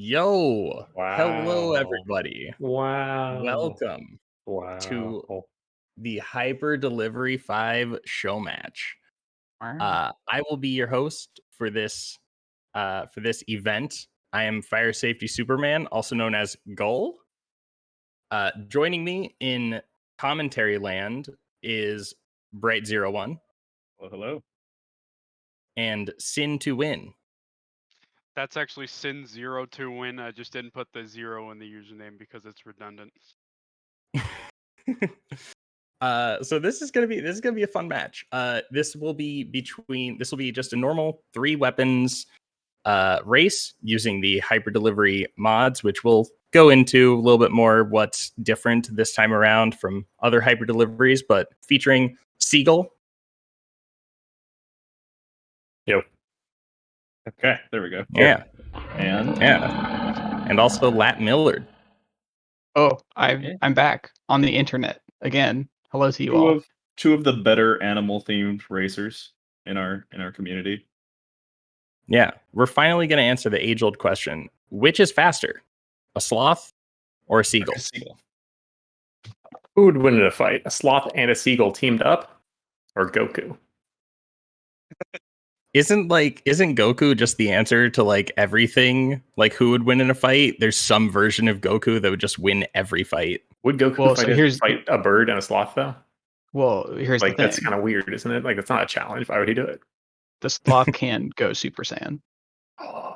Yo, hello Wow. everybody. Wow. Welcome to Wow. the Hyper Delivery 5 show match. Wow. I will be your host for this event. I am Fire Safety Superman, also known as Gull. Joining me in commentary land is Bright01 Well, hello. and Sin to Win. That's actually Sin0 to win. I just didn't put the 0 in the username because it's redundant. So this is gonna be a fun match. This will be just a normal 3 weapons race using the hyper delivery mods, which we'll go into a little bit more what's different this time around from other hyper deliveries, but featuring Seagull. Yo. Okay, there we go. Yeah. And And also Lat Millard. Oh, I'm back on the internet again. Hello to you two all. of two of the better animal themed racers in our community. Yeah. We're finally gonna answer the age-old question: which is faster? A sloth or a seagull? A seagull. Who would win in a fight? A sloth and a seagull teamed up, or Goku? Isn't Goku just the answer to like everything? Like, who would win in a fight? There's some version of Goku that would just win every fight. Would Goku Well, so fight a bird and a sloth though? Well, here's Like the thing. that's kind of weird, isn't it? Like that's not a challenge. Why would he do it? The sloth can go Super Saiyan. Oh.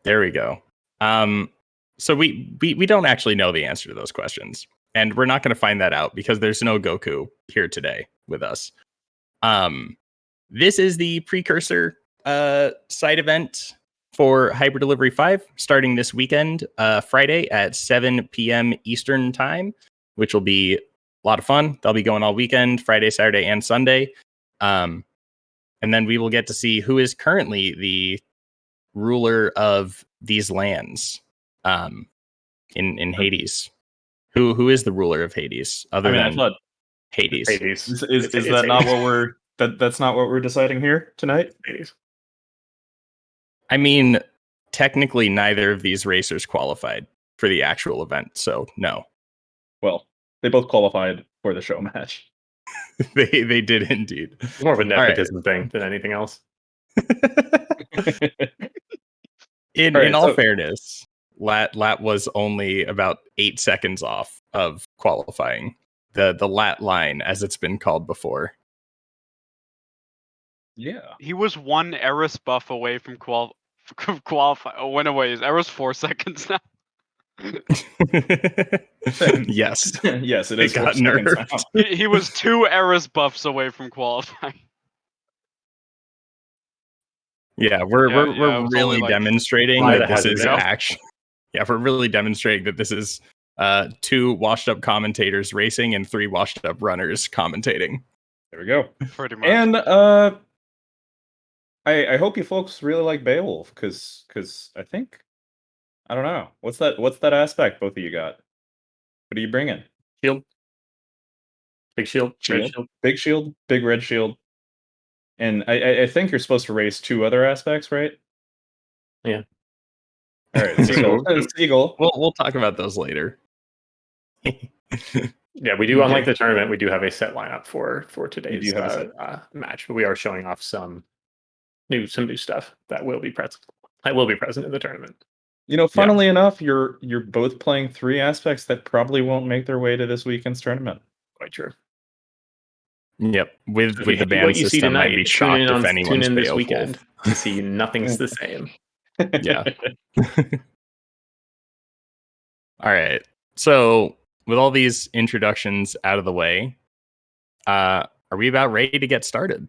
There we go. So we don't actually know the answer to those questions, and we're not going to find that out because there's no Goku here today with us. This is the precursor side event for Hyper Delivery 5 starting this weekend, Friday at 7 p.m. Eastern time, which will be a lot of fun. They'll be going all weekend, Friday, Saturday, and Sunday. And then we will get to see who is currently the ruler of these lands in Hades. Who is the ruler of Hades other I than thought Hades? Hades. is that not what we're that's not what we're deciding here tonight? Hades? I mean, technically neither of these racers qualified for the actual event, so no. Well, they both qualified for the show match. they did indeed. It's more of a nepotism thing than anything else. In all fairness, Lat was only about 8 seconds off of qualifying. The Lat line, as it's been called before. Yeah. He was one Eris buff away from qualify. Oh, went away. Is Eris 4 seconds now? Yes. Yes, it is. It got nerfed. He was 2 Eris buffs away from qualifying. Yeah, we're really like demonstrating that this is hazard. actually. Yeah, we're really demonstrating that this is 2 washed up commentators racing and 3 washed up runners commentating. There we go. Pretty much. And I hope you folks really like Beowulf because I think I don't know what's that aspect both of you got. What are you bringing? Shield. Big shield. Red shield. Big shield. Big red shield. And I think you're supposed to raise 2 other aspects, right? Yeah. All right. Seagull. We'll talk about those later. Yeah, we do. Unlike the tournament, we do have a set lineup for today's match, but we are showing off some new stuff that will be present. In the tournament. You know, funnily enough, you're both playing 3 aspects that probably won't make their way to this weekend's tournament. Quite true. Yep, with the ban what you see system, tonight, I'd be shocked if anyone's this Beowulf. weekend to see nothing's the same. Yeah. All right. So with all these introductions out of the way, are we about ready to get started?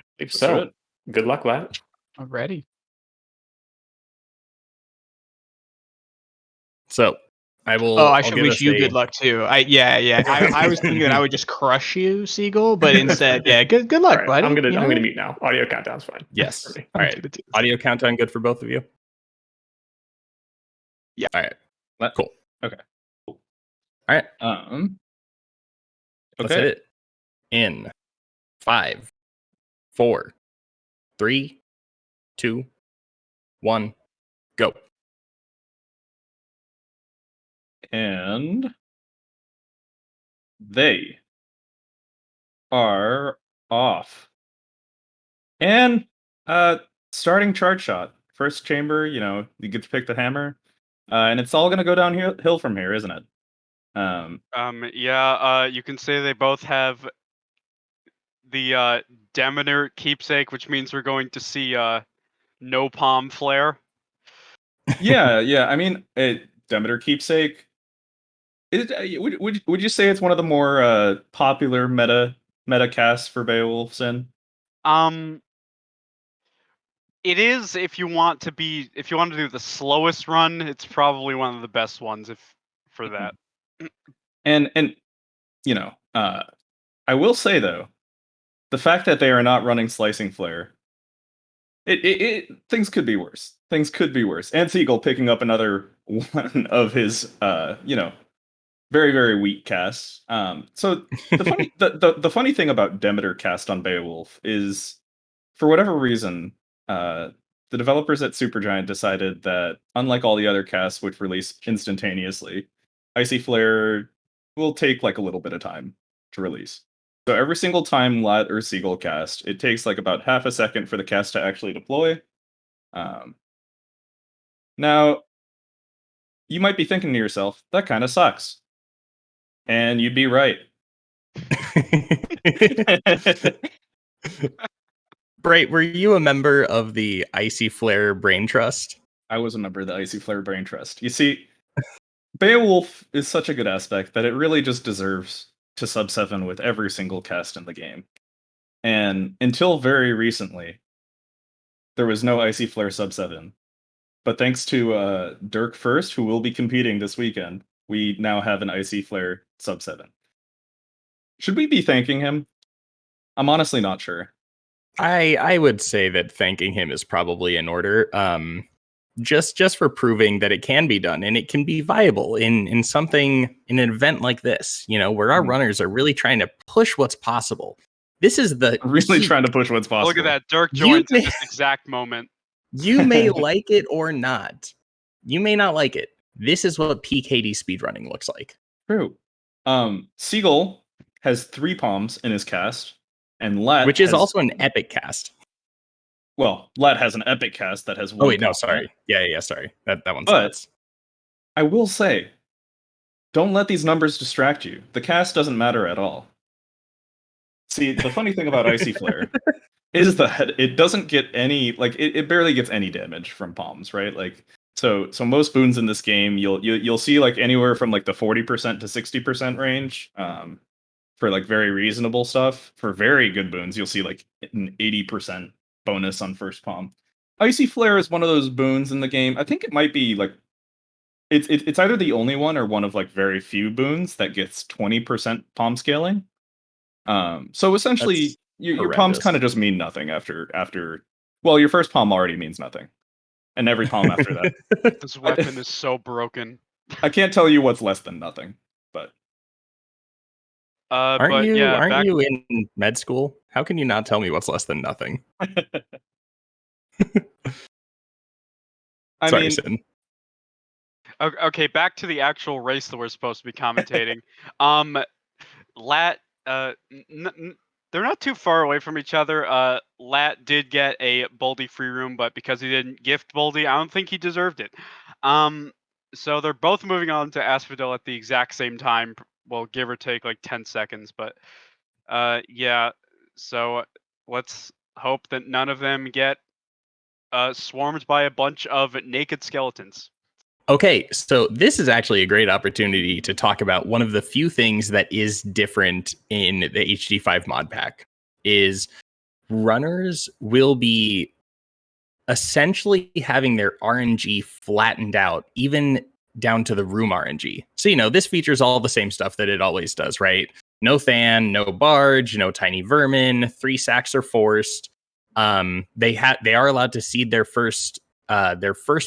I believe so. Good luck, Lat. Already. So I will. Oh, I should wish you good luck too. I was thinking that I would just crush you, Seagull, but instead, good luck, right, buddy. I'm gonna mute now. Audio countdown's fine. Yes. All right. Audio countdown good for both of you. Yeah. All right. Cool. Okay. All right. Let's hit it. In 5, 4, 3, 2, 1, Go. And they are off. And starting charge shot. First chamber, you get to pick the hammer. And it's all gonna go downhill from here, isn't it? Yeah, you can say they both have the Demeter keepsake, which means we're going to see no palm flare. Yeah. I mean, Demeter keepsake. Would you say it's one of the more popular meta casts for Beowulf Sin? Um, it is if you want to do the slowest run, it's probably one of the best ones for that. And I will say though, the fact that they are not running slicing flare, things could be worse. Things could be worse. And Seagull picking up another one of his very, very weak casts. So the funny thing about Demeter cast on Beowulf is, for whatever reason, the developers at Supergiant decided that, unlike all the other casts which release instantaneously, Icy Flare will take like a little bit of time to release. So every single time Lat or Seagull cast, it takes like about half a second for the cast to actually deploy. Now, you might be thinking to yourself, that kind of sucks. And you'd be right. Bright, were you a member of the Icy Flare Brain Trust? I was a member of the Icy Flare Brain Trust. You see, Beowulf is such a good aspect that it really just deserves to sub 7 with every single cast in the game. And until very recently, there was no Icy Flare sub 7. But thanks to Dirk First, who will be competing this weekend, we now have an Icy Flare sub 7. Should we be thanking him? I'm honestly not sure. I would say that thanking him is probably in order. Just for proving that it can be done and it can be viable in an event like this, where our runners are really trying to push what's possible. This is the really trying to push what's possible. Look at that, Dirk joins at this exact moment. You may like it or not. You may not like it. This is what PKD speedrunning looks like. True. Seagull has 3 palms in his cast, and Lat, which is also an epic cast. Well, Lat has an epic cast that has 1. Oh wait, no, sorry. Yeah, sorry. That one's nuts. I will say, don't let these numbers distract you. The cast doesn't matter at all. See, the funny thing about Icy Flare is that it doesn't get any, like, it barely gets any damage from palms, right? Like, so most boons in this game, you'll see like anywhere from like the 40% to 60% range. For like very reasonable stuff. For very good boons, you'll see like an 80% bonus on first palm. Icy Flare is one of those boons in the game. I think it might be like it's either the only one or one of like very few boons that gets 20% palm scaling. So essentially your palms kind of just mean nothing after well, your first palm already means nothing. And every palm after that. This weapon is so broken. I can't tell you what's less than nothing, but aren't you in med school? How can you not tell me what's less than nothing? Sorry, Sin. Okay, back to the actual race that we're supposed to be commentating. Lat, they're not too far away from each other. Lat did get a Boldy free room, but because he didn't gift Boldy, I don't think he deserved it. So they're both moving on to Asphodel at the exact same time. Well, give or take like 10 seconds, but yeah. So let's hope that none of them get swarmed by a bunch of naked skeletons. Okay, so this is actually a great opportunity to talk about one of the few things that is different in the HD5 mod pack is runners will be essentially having their RNG flattened out, even down to the room RNG. So, this features all the same stuff that it always does, right? No Than, no Barge, no Tiny Vermin, 3 sacks are forced. They are allowed to seed their first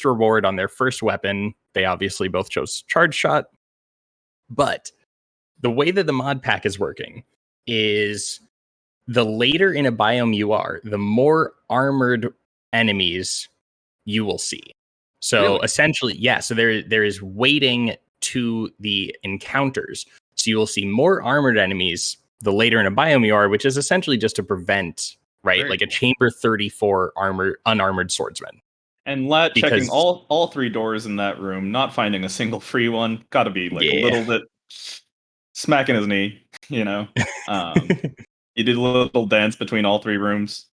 reward on their first weapon. They obviously both chose Charge Shot. But the way that the mod pack is working is the later in a biome you are, the more armored enemies you will see. So Really? essentially, yeah. So there is weighting to the encounters. So you will see more armored enemies the later in a biome you are, which is essentially just to prevent, right, Very like a cool. chamber 34 unarmored swordsman. And Lat checking Because all 3 doors in that room, not finding a single free one, gotta be like a yeah, little bit smacking his knee, you know. He did a little dance between all 3 rooms,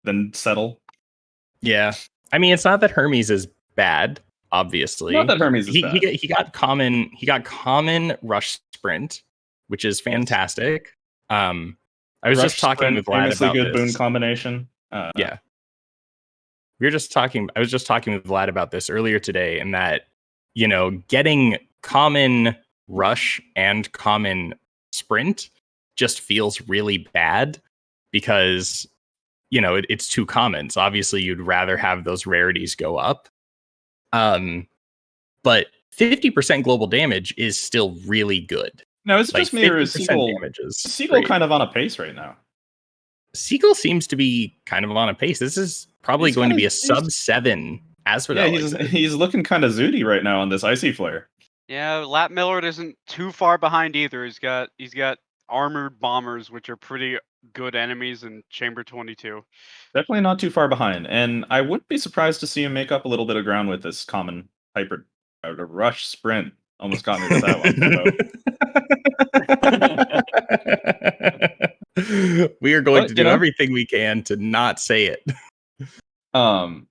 then settle. yeah. I mean, it's not that Hermes is bad. Obviously, Not that Hermes is bad. he got common rush sprint, which is fantastic. I was Rush just talking sprint, with Lad famously about good boon this. combination. Yeah, we were just talking. I was just talking with Vlad about this earlier today, and that, you know, getting common rush and common sprint just feels really bad because, you know, it's too common. So obviously you'd rather have those rarities go up. But 50% global damage is still really good. Now, is it Like just me or is 50% damage is Seagull great. kind of on a pace right now? Seagull seems to be kind of on a pace. This is probably going to be a sub 7 Asphodel. Yeah, he's looking kind of zooty right now on this Icy Flare. Yeah, Lat Millard isn't too far behind either. He's got armored bombers, which are pretty good enemies in Chamber 22. Definitely not too far behind, and I wouldn't be surprised to see him make up a little bit of ground with this common hyper rush sprint. Almost got me with that one. We are going But, to do everything we can to not say it. Now,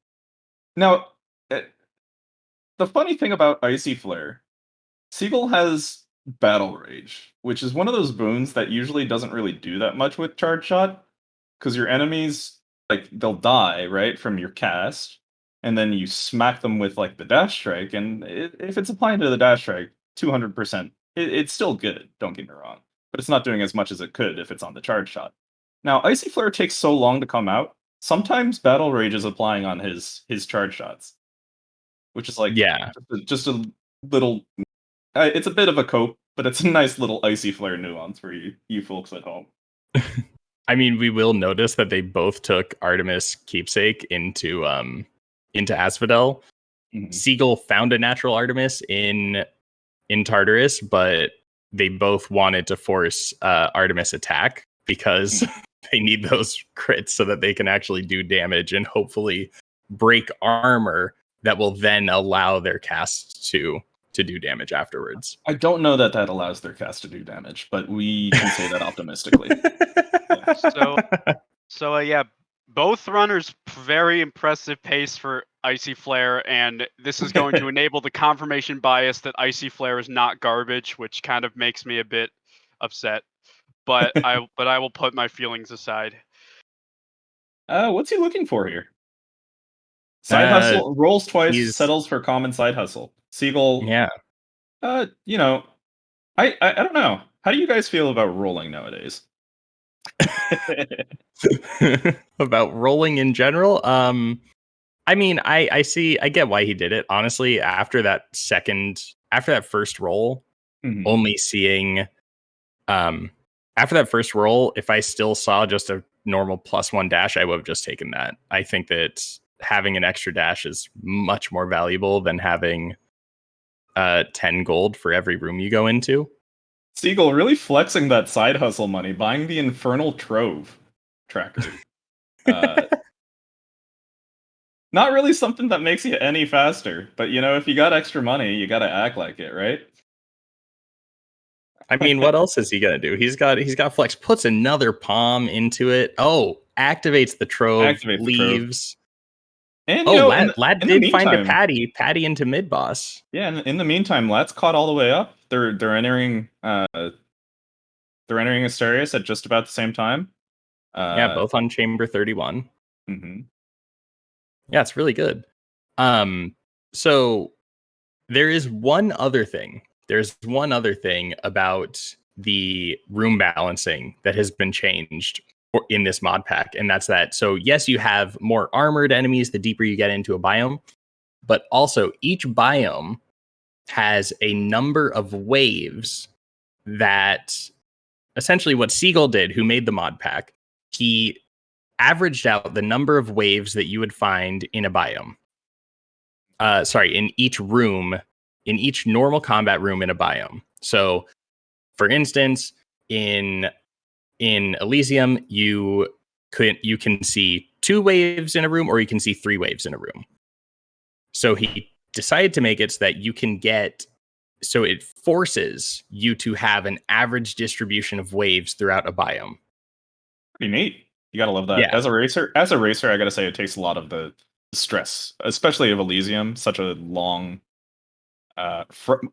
the funny thing about Icy Flare, Seagull has Battle Rage, which is one of those boons that usually doesn't really do that much with Charge Shot, because your enemies, like, they'll die, right, from your cast, and then you smack them with, like, the Dash Strike, and if it's applying to the Dash Strike, 200%, it's still good, don't get me wrong, but it's not doing as much as it could if it's on the Charge Shot. Now, Icy Flare takes so long to come out, sometimes Battle Rage is applying on his Charge Shots, which is, like, Yeah. just a little... it's a bit of a cope, but it's a nice little Icy Flare nuance for you folks at home. I mean, we will notice that they both took Artemis Keepsake into Asphodel. Mm-hmm. Seagull found a natural Artemis in Tartarus, but they both wanted to force Artemis attack because they need those crits so that they can actually do damage and hopefully break armor that will then allow their cast to do damage afterwards. I don't know that allows their cast to do damage, but we can say that optimistically. Yeah, both runners very impressive pace for Icy Flare, and this is going to enable the confirmation bias that Icy Flare is not garbage, which kind of makes me a bit upset. But I will put my feelings aside. What's he looking for here? Side hustle rolls twice, settles for common side hustle. Seagull. Yeah. You know, I don't know. How do you guys feel about rolling nowadays? About rolling in general? I mean, I get why he did it. Honestly, after that first roll, only seeing after that first roll, if I still saw just a normal +1 dash, I would have just taken that. I think that having an extra dash is much more valuable than having 10 gold for every room you go into. Seagull really flexing that side hustle money, buying the Infernal Trove tracker. Not really something that makes you any faster, but you know, if you got extra money, you gotta act like it, right? I mean, what else is he gonna do? He's got flex, puts another palm into it. Oh, activates the trove, leaves. And you know, Lad did find a Patty into mid boss. Yeah, in the meantime, Lad's caught all the way up. They're entering Asterius at just about the same time. Yeah, both on Chamber 31. Mm-hmm. Yeah, it's really good. So there is one other thing. There's one other thing about the room balancing that has been changed in this mod pack, and that's that. So yes, you have more armored enemies the deeper you get into a biome, but also each biome has a number of waves that essentially what Seagull did, who made the mod pack, he averaged out the number of waves that you would find in a biome. in each room, in each normal combat room in a biome. So, for instance, in Elysium, you can see 2 waves in a room, or you can see 3 waves in a room. So he decided to make it so that you can get, so it forces you to have an average distribution of waves throughout a biome. Pretty neat. You gotta love that. Yeah. As a racer, I gotta say it takes a lot of the stress, especially of Elysium, such a long, a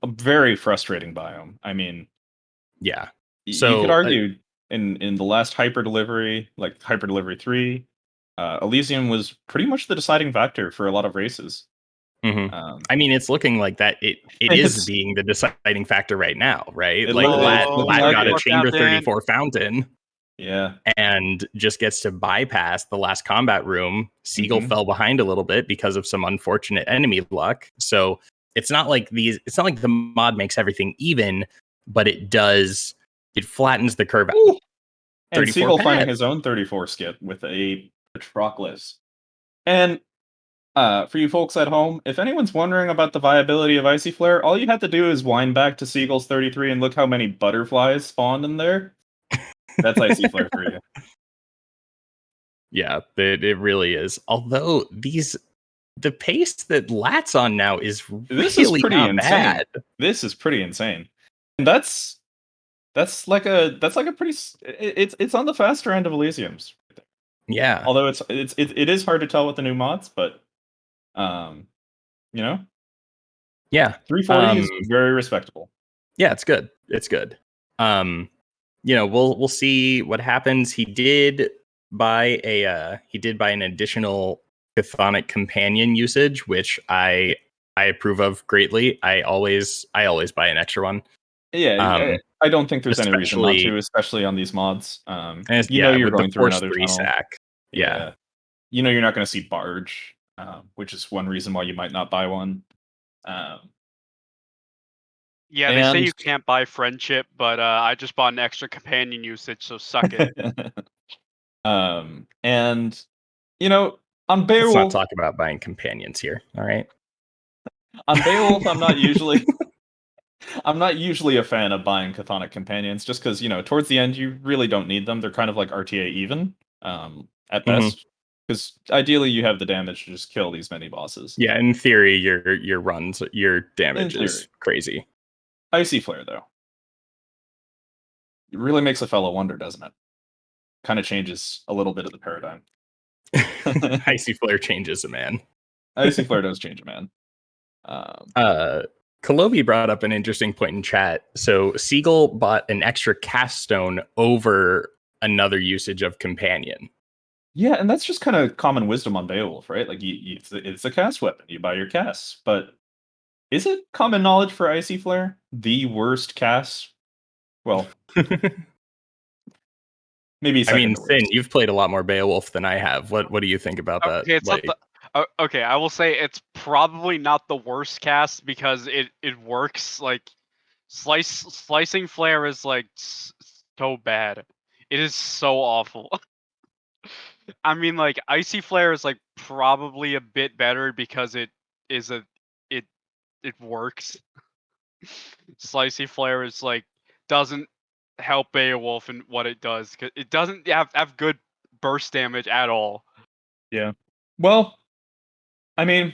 very frustrating biome. I mean, Yeah. you could So argue in the last hyper delivery, like hyper delivery 3, Elysium was pretty much the deciding factor for a lot of races. I mean, it's looking like that. It is being the deciding factor right now, right? Like Lat got a Chamber 34 fountain. Yeah. And just gets to bypass the last combat room. Seagull fell behind a little bit because of some unfortunate enemy luck. So it's not like the mod makes everything even, but it flattens the curve out. And Seagull finding his own 34 skip with a Patroclus. And for you folks at home, if anyone's wondering about the viability of Icy Flare, all you have to do is wind back to Seagull's 33 and look how many butterflies spawned in there. That's Icy Flare for you. Yeah, it really is. Although the pace that Lat's on now is really pretty insane. Bad. This is pretty insane. And that's like a pretty, it's on the faster end of Elysium's. Yeah. Although it is hard to tell with the new mods, but you know. Yeah. 340 is very respectable. Yeah, it's good. It's good. We'll see what happens. He did buy an additional chthonic companion usage, which I approve of greatly. I always buy an extra one. Yeah, I don't think there's any reason not to, especially on these mods. You're going through another tunnel. Sack. Yeah. You're not going to see Barge, which is one reason why you might not buy one. Yeah, they say you can't buy friendship, but I just bought an extra companion usage, so suck it. And on Beowulf, let's not talk about buying companions here. All right. On Beowulf, I'm not usually a fan of buying chthonic companions, just because towards the end you really don't need them. They're kind of like RTA even at best, because ideally you have the damage to just kill these many bosses. Yeah, in theory, your damage is crazy. Icy Flare, though, it really makes a fellow wonder, doesn't it? Kind of changes a little bit of the paradigm. Icy Flare changes a man. Icy Flare does change a man. Kalovi brought up an interesting point in chat. So Seagull bought an extra cast stone over another usage of companion. Yeah, and that's just kind of common wisdom on Beowulf, right? Like, it's a cast weapon. You buy your casts, but is it common knowledge for Icy Flare the worst cast? Well, maybe. I mean, Finn, you've played a lot more Beowulf than I have. What do you think about that? Okay, okay, I will say it's probably not the worst cast because it works. Like, slicing flare is like so bad. It is so awful. I mean, like, icy flare is like probably a bit better because it works. Slicey flare is like doesn't help Beowulf in what it does because it doesn't have good burst damage at all. Yeah. Well, I mean,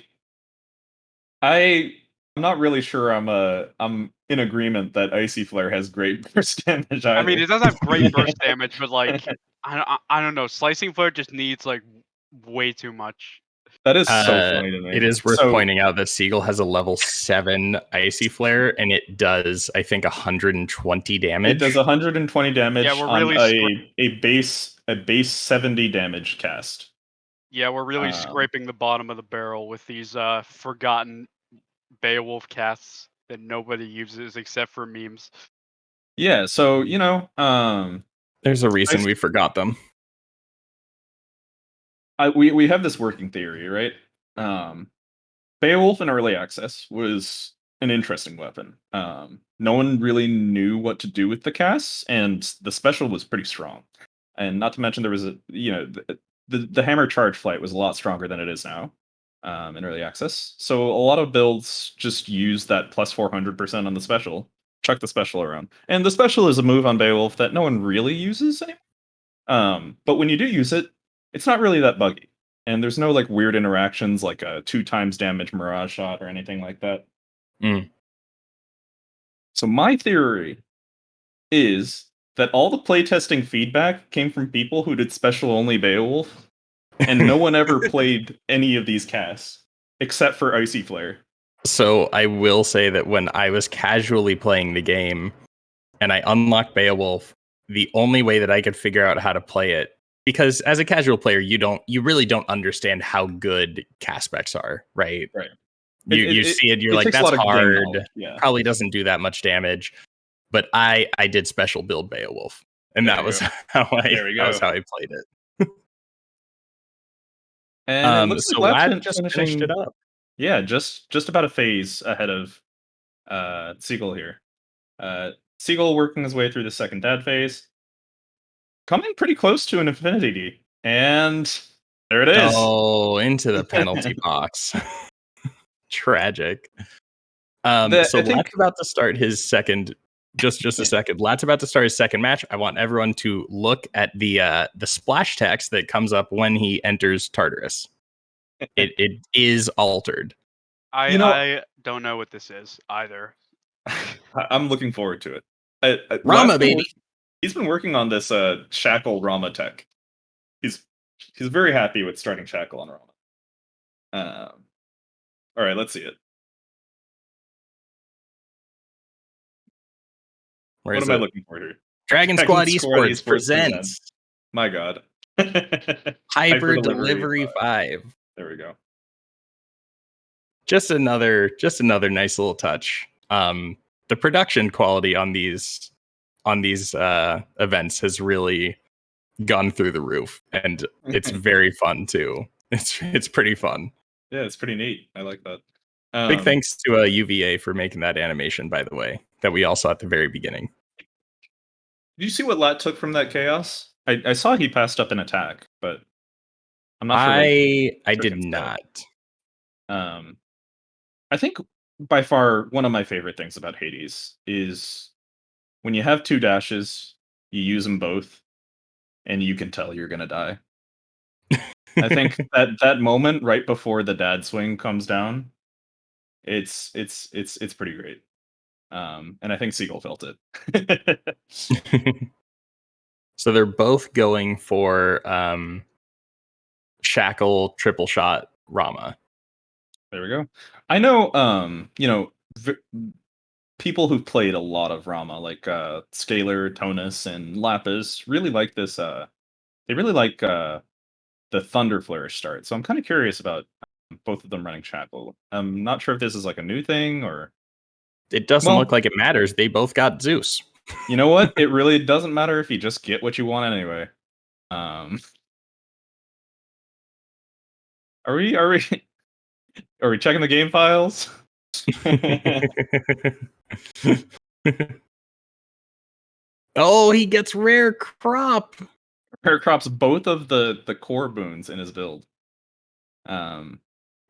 I'm not really sure I'm in agreement that Icy Flare has great burst damage either. I mean, it does have great burst damage, but like I don't know, slicing flare just needs like way too much. That is so funny to me. It is worth pointing out that Seagull has a level 7 Icy Flare, and it does, I think, 120 damage. It does 120 damage on a base 70 damage cast. Yeah, we're really scraping the bottom of the barrel with these forgotten Beowulf casts that nobody uses except for memes. Yeah, so there's a reason we forgot them. We have this working theory, right? Beowulf in early access was an interesting weapon. No one really knew what to do with the casts, and the special was pretty strong. And not to mention there was the hammer charge flight was a lot stronger than it is now. in early access. So a lot of builds just use that plus 400% on the special, chuck the special around. And the special is a move on Beowulf that no one really uses anymore. But when you do use it, it's not really that buggy. And there's no like weird interactions like a 2 times damage Mirage shot or anything like that. Mm. So my theory is that all the playtesting feedback came from people who did special only Beowulf, and no one ever played any of these casts except for Icy Flare. So I will say that when I was casually playing the game and I unlocked Beowulf, the only way that I could figure out how to play it, because as a casual player, you really don't understand how good cast specs are, right? Right. You see it, you're it like, takes a that's lot of game hard. knowledge, yeah. Probably doesn't do that much damage. But I did special build Beowulf, and There that we was go. how I There we that was go. how I played it. And it looks So like Lad Lad just finished it up. Yeah, just about a phase ahead of Seagull here. Seagull working his way through the second dad phase, coming pretty close to an Infinity D, and there it is. Oh, into the penalty box. Tragic. So I think Lat's about to start his second. Just a second. Lat's about to start his second match. I want everyone to look at the splash text that comes up when he enters Tartarus. It is altered. I don't know what this is either. I'm looking forward to it. Rama, Lad's baby. He's been working on this Shackle Rama tech. He's very happy with starting Shackle on Rama. All right, let's see it. Where What is am I it? looking for here? DragonSquad Esports presents My God. Hyper Delivery 5. There we go. Just another nice little touch. The production quality on these events has really gone through the roof, and it's very fun too. It's pretty fun. Yeah, it's pretty neat. I like that. Big thanks to UVA for making that animation, by the way, that we all saw at the very beginning. Did you see what Lat took from that chaos? I saw he passed up an attack, but I'm not sure. I did not. I think by far one of my favorite things about Hades is when you have 2 dashes, you use them both, and you can tell you're gonna die. I think that moment right before the dad swing comes down, it's pretty great. And I think Seagull felt it. So they're both going for Shackle triple shot Rama. There we go. I know, people who've played a lot of Rama, like Scalar, Tonus, and Lapis, really like this. They really like the Thunder Flourish start. So I'm kind of curious about both of them running Shackle. I'm not sure if this is like a new thing or. It doesn't look like it matters. They both got Zeus. You know what? It really doesn't matter if you just get what you want anyway. Are we checking the game files? Oh, he gets rare crop. Rare crops both of the core boons in his build.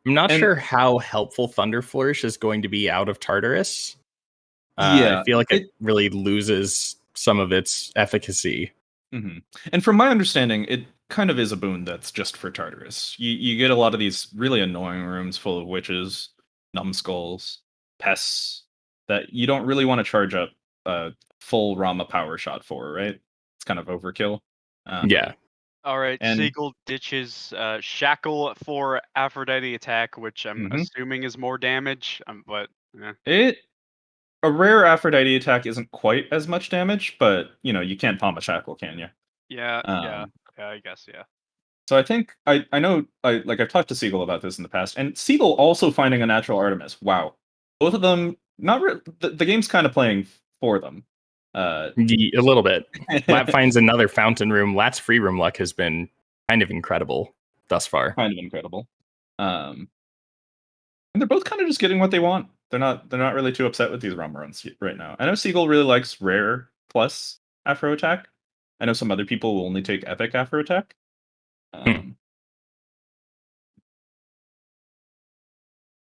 I'm not sure how helpful Thunder Flourish is going to be out of Tartarus. Yeah, I feel like it really loses some of its efficacy. Mm-hmm. And from my understanding, it kind of is a boon that's just for Tartarus. You get a lot of these really annoying rooms full of witches, numbskulls, pests that you don't really want to charge up a full Rama power shot for, right? It's kind of overkill. Yeah. All right, and- Seagull ditches Shackle for Aphrodite attack, which I'm assuming is more damage. But A rare Aphrodite attack isn't quite as much damage, but you can't palm a Shackle, can you? yeah, I guess, yeah. So I think I know I've talked to Seagull about this in the past, and Seagull also finding a natural Artemis. Wow, both of them not the game's kind of playing for them. A little bit. Lat finds another fountain room. Lat's free room luck has been kind of incredible thus far. Kind of incredible. And they're both kind of just getting what they want. They're not really too upset with these ROM runs right now. I know Seagull really likes rare plus Afro attack. I know some other people will only take epic Afro attack.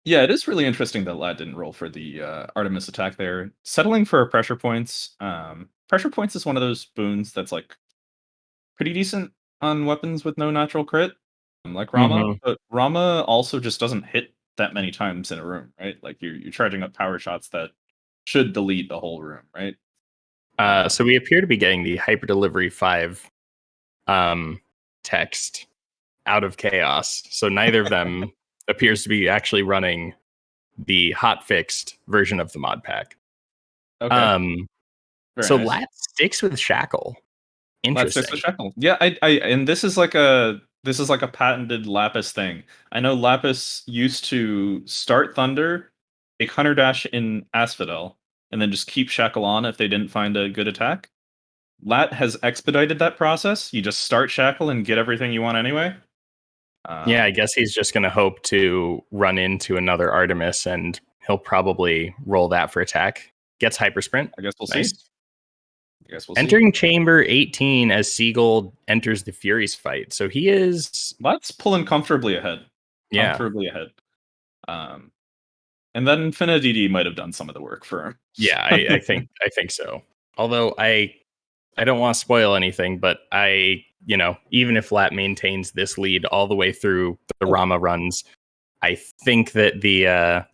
Yeah, it is really interesting that Lad didn't roll for the Artemis attack there. Settling for pressure points. Pressure points is one of those boons that's like pretty decent on weapons with no natural crit, like Rama. Mhm. But Rama also just doesn't hit that many times in a room, right? Like you're charging up power shots that should delete the whole room, right? So we appear to be getting the Hyper Delivery 5 text out of Chaos. So neither of them appears to be actually running the hot fixed version of the mod pack. Okay, very So nice. Lat sticks with Shackle. Let's fix the Interesting. shackle. Yeah, and this is like a patented Lapis thing. I know Lapis used to start Thunder, take Hunter Dash in Asphodel, and then just keep Shackle on if they didn't find a good attack. Lat has expedited that process. You just start Shackle and get everything you want anyway. Yeah, I guess he's just going to hope to run into another Artemis, and he'll probably roll that for attack. Gets Hyper Sprint. I guess we'll Nice. see. I guess we'll see. Entering Chamber 18 as Seagull enters the Furies fight. So he is. Lat's pulling comfortably ahead. Yeah. Comfortably ahead. And then Infinity D might have done some of the work for him. Yeah, I think so. Although I don't want to spoil anything, but even if Lat maintains this lead all the way through the Rama runs, I think that their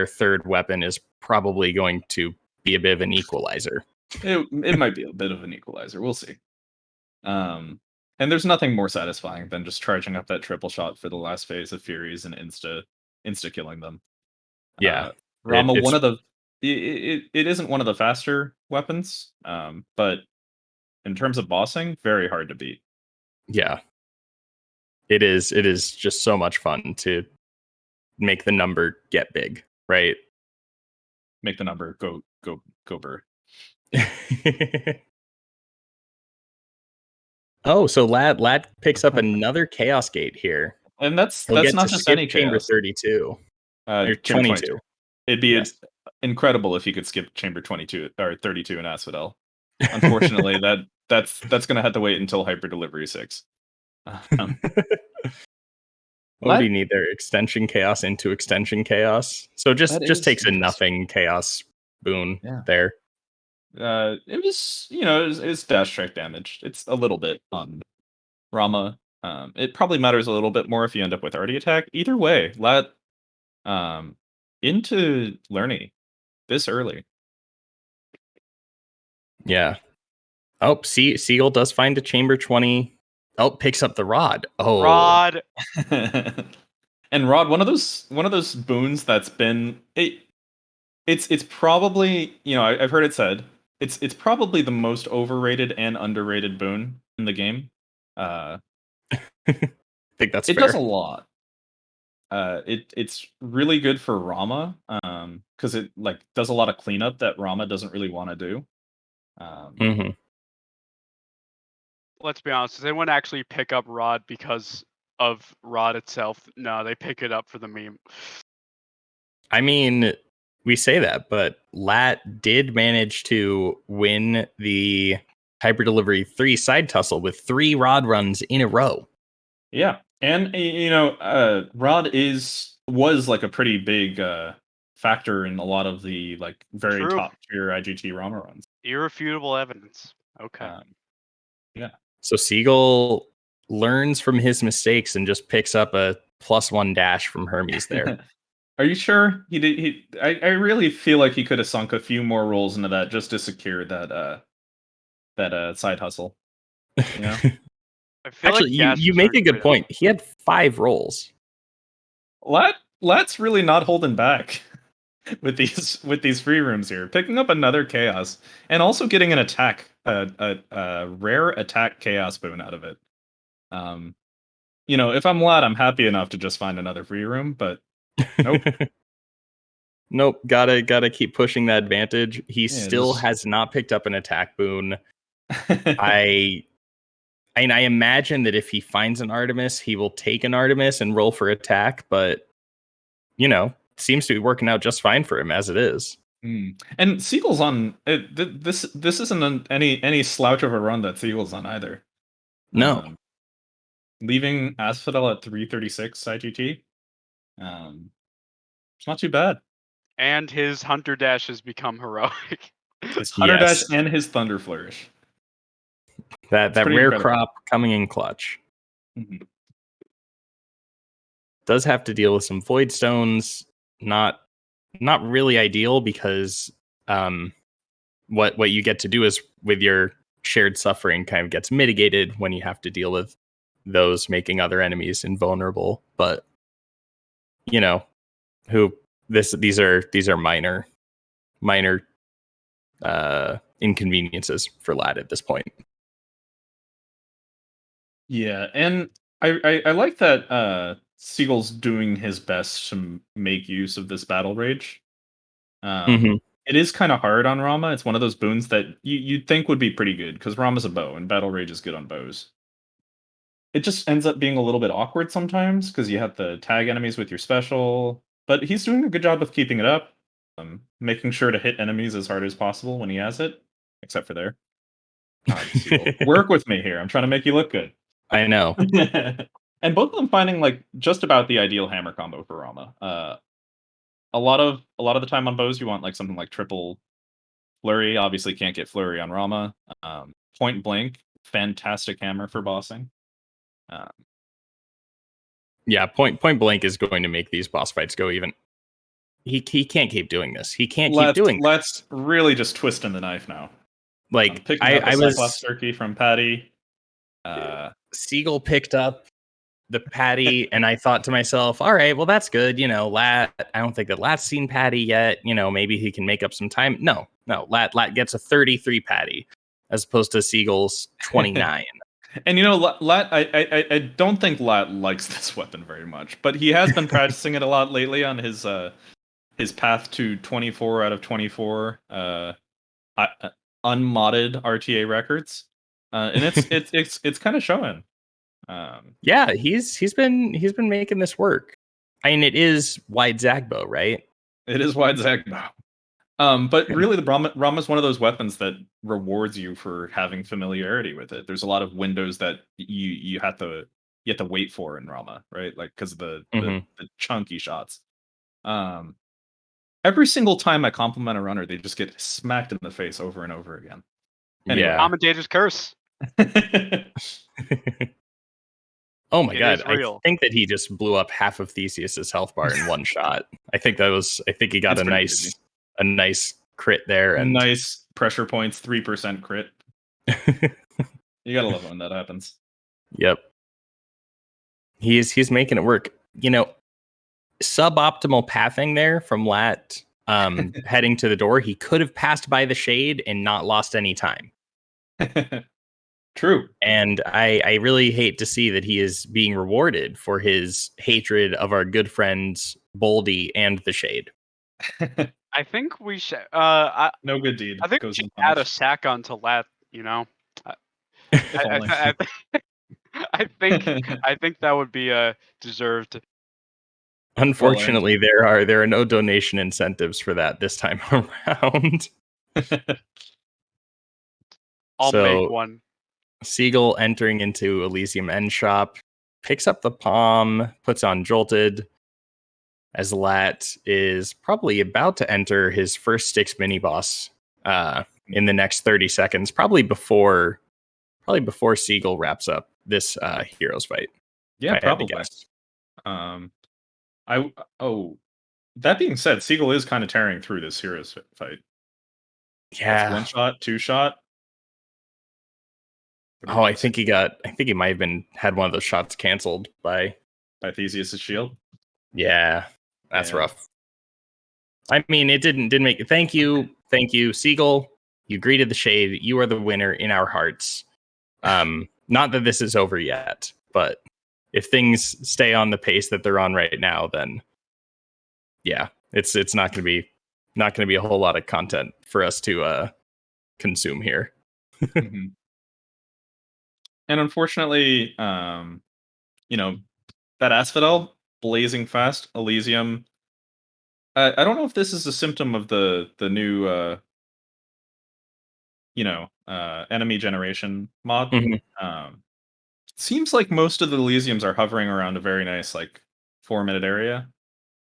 third weapon is probably going to be a bit of an equalizer. It might be a bit of an equalizer. We'll see. And there's nothing more satisfying than just charging up that triple shot for the last phase of Furies and insta killing them. Yeah, Rama, one of the it isn't one of the faster weapons, but in terms of bossing, very hard to beat. Yeah, it is. It is just so much fun to make the number get big, right? Make the number go bird. Oh, so Lad picks up another Chaos Gate here. And that's He'll get not to just skip any Chamber chaos. 32. Or Chamber 22. It'd be Yes. incredible if you could skip Chamber 22 or 32 in Asphodel. Unfortunately, that's going to have to wait until Hyper Delivery 6. What do you need there? Extension Chaos into Extension Chaos. So just takes a nothing Chaos boon there. It was, it's dash track damage. It's a little bit on Rama. It probably matters a little bit more if you end up with Artie attack. Either way, Lat into Lerny this early. Yeah. Oh, Seagull does find a Chamber 20. Oh, picks up the Rod. Oh, Rod. And Rod, one of those boons that's been it's probably, I've heard it said it's probably the most overrated and underrated boon in the game. I think that's it fair. does a lot. It's really good for Rama, because it does a lot of cleanup that Rama doesn't really want to do. Let's be honest. Does anyone actually pick up Rod because of Rod itself? No, they pick it up for the meme. I mean, we say that, but Lat did manage to win the Hyper Delivery 3 side tussle with 3 Rod runs in a row. Yeah, and Rod was like a pretty big factor in a lot of the very top tier IGT Rama runs. Irrefutable evidence. Okay. Yeah. So Seagull learns from his mistakes and just picks up a +1 dash from Hermes there. Are you sure he did? I really feel like he could have sunk a few more rolls into that just to secure that side hustle. You know. Actually, you make a good point. He had 5 rolls. Lat's really not holding back with these free rooms here, picking up another chaos and also getting an attack, a rare attack chaos boon out of it. If I'm Lat, I'm happy enough to just find another free room, but nope. Nope, gotta keep pushing that advantage. He still has not picked up an attack boon. I imagine that if he finds an Artemis, he will take an Artemis and roll for attack, but seems to be working out just fine for him as it is. And Seagull's on this isn't any slouch of a run that Seagull's on either. No. Leaving Asphodel at 336 IGT. It's not too bad. And his Hunter Dash has become heroic. His Hunter Yes. Dash and his Thunder Flourish. That pretty rare incredible. crop coming in clutch. Mhm. Does have to deal with some Void Stones. Not really ideal because what you get to do is with your shared suffering kind of gets mitigated when you have to deal with those making other enemies invulnerable. But you know, these are minor inconveniences for Lad at this point. Yeah, and I like that Seagull's doing his best to make use of this battle rage. It is kind of hard on Rama. It's one of those boons that you'd think would be pretty good because Rama's a bow and battle rage is good on bows. It just ends up being a little bit awkward sometimes because you have to tag enemies with your special. But he's doing a good job of keeping it up, making sure to hit enemies as hard as possible when he has it, except for there. Seagull, work with me here. I'm trying to make you look good. I know. And both of them finding like just about the ideal hammer combo for Rama. A lot of the time on bows, you want like something like triple flurry. Obviously, can't get flurry on Rama. Point blank, fantastic hammer for bossing. Yeah, point blank is going to make these boss fights go even. He can't keep doing this. He can't keep doing. Let's really just twisting the knife now. Like picking up I a was Cyclops turkey from Patty. Seagull picked up the Patty, and I thought to myself, all right, well, that's good. You know, Lat, I don't think that Lat's seen Patty yet. You know, maybe he can make up some time. No, Lat gets a 33 Patty as opposed to Seagull's 29. And you know, Lat, I don't think Lat likes this weapon very much, but he has been practicing it a lot lately on his path to 24 out of 24 unmodded RTA records, and it's kind of showing. Yeah, he's been making this work. I mean, it is wide Zagbo, right? It is wide Zagbo. But really, the Rama's one of those weapons that rewards you for having familiarity with it. There's a lot of windows that you have to wait for in Rama, right? Like because of the chunky shots. Every single time I compliment a runner, they just get smacked in the face over and over again. Anyway. Yeah. Commentator's curse. Oh my god! I think that he just blew up half of Theseus's health bar in one shot. I think he got a nice crit there and nice pressure points, 3% crit. You gotta love it when that happens. Yep. He's making it work. You know, suboptimal pathing there from Lat heading to the door. He could have passed by the shade and not lost any time. True. And I really hate to see that he is being rewarded for his hatred of our good friends Boldy and the Shade. I think we should. No good deed. I think we should add a sack onto Lat. You know, I think that would be deserved. Unfortunately, there are no donation incentives for that this time around. I'll make one. Seagull entering into Elysium End Shop, picks up the palm, puts on Jolted, as Lat is probably about to enter his first Styx mini boss in the next 30 seconds, probably before Seagull wraps up this heroes fight. Yeah, probably. That being said, Seagull is kind of tearing through this heroes fight. Yeah, that's 1-shot, 2-shot. Oh, I think he might have had one of those shots canceled by Theseus's shield. Yeah, that's rough. I mean, it didn't make it. Thank you, Seagull. You greeted the Shade. You are the winner in our hearts. Not that this is over yet, but if things stay on the pace that they're on right now, then yeah, it's not going to be a whole lot of content for us to consume here. Mm-hmm. And unfortunately, you know, that Asphodel blazing fast, Elysium. I don't know if this is a symptom of the new enemy generation mod. Seems like most of the Elysiums are hovering around a very nice like 4-minute area.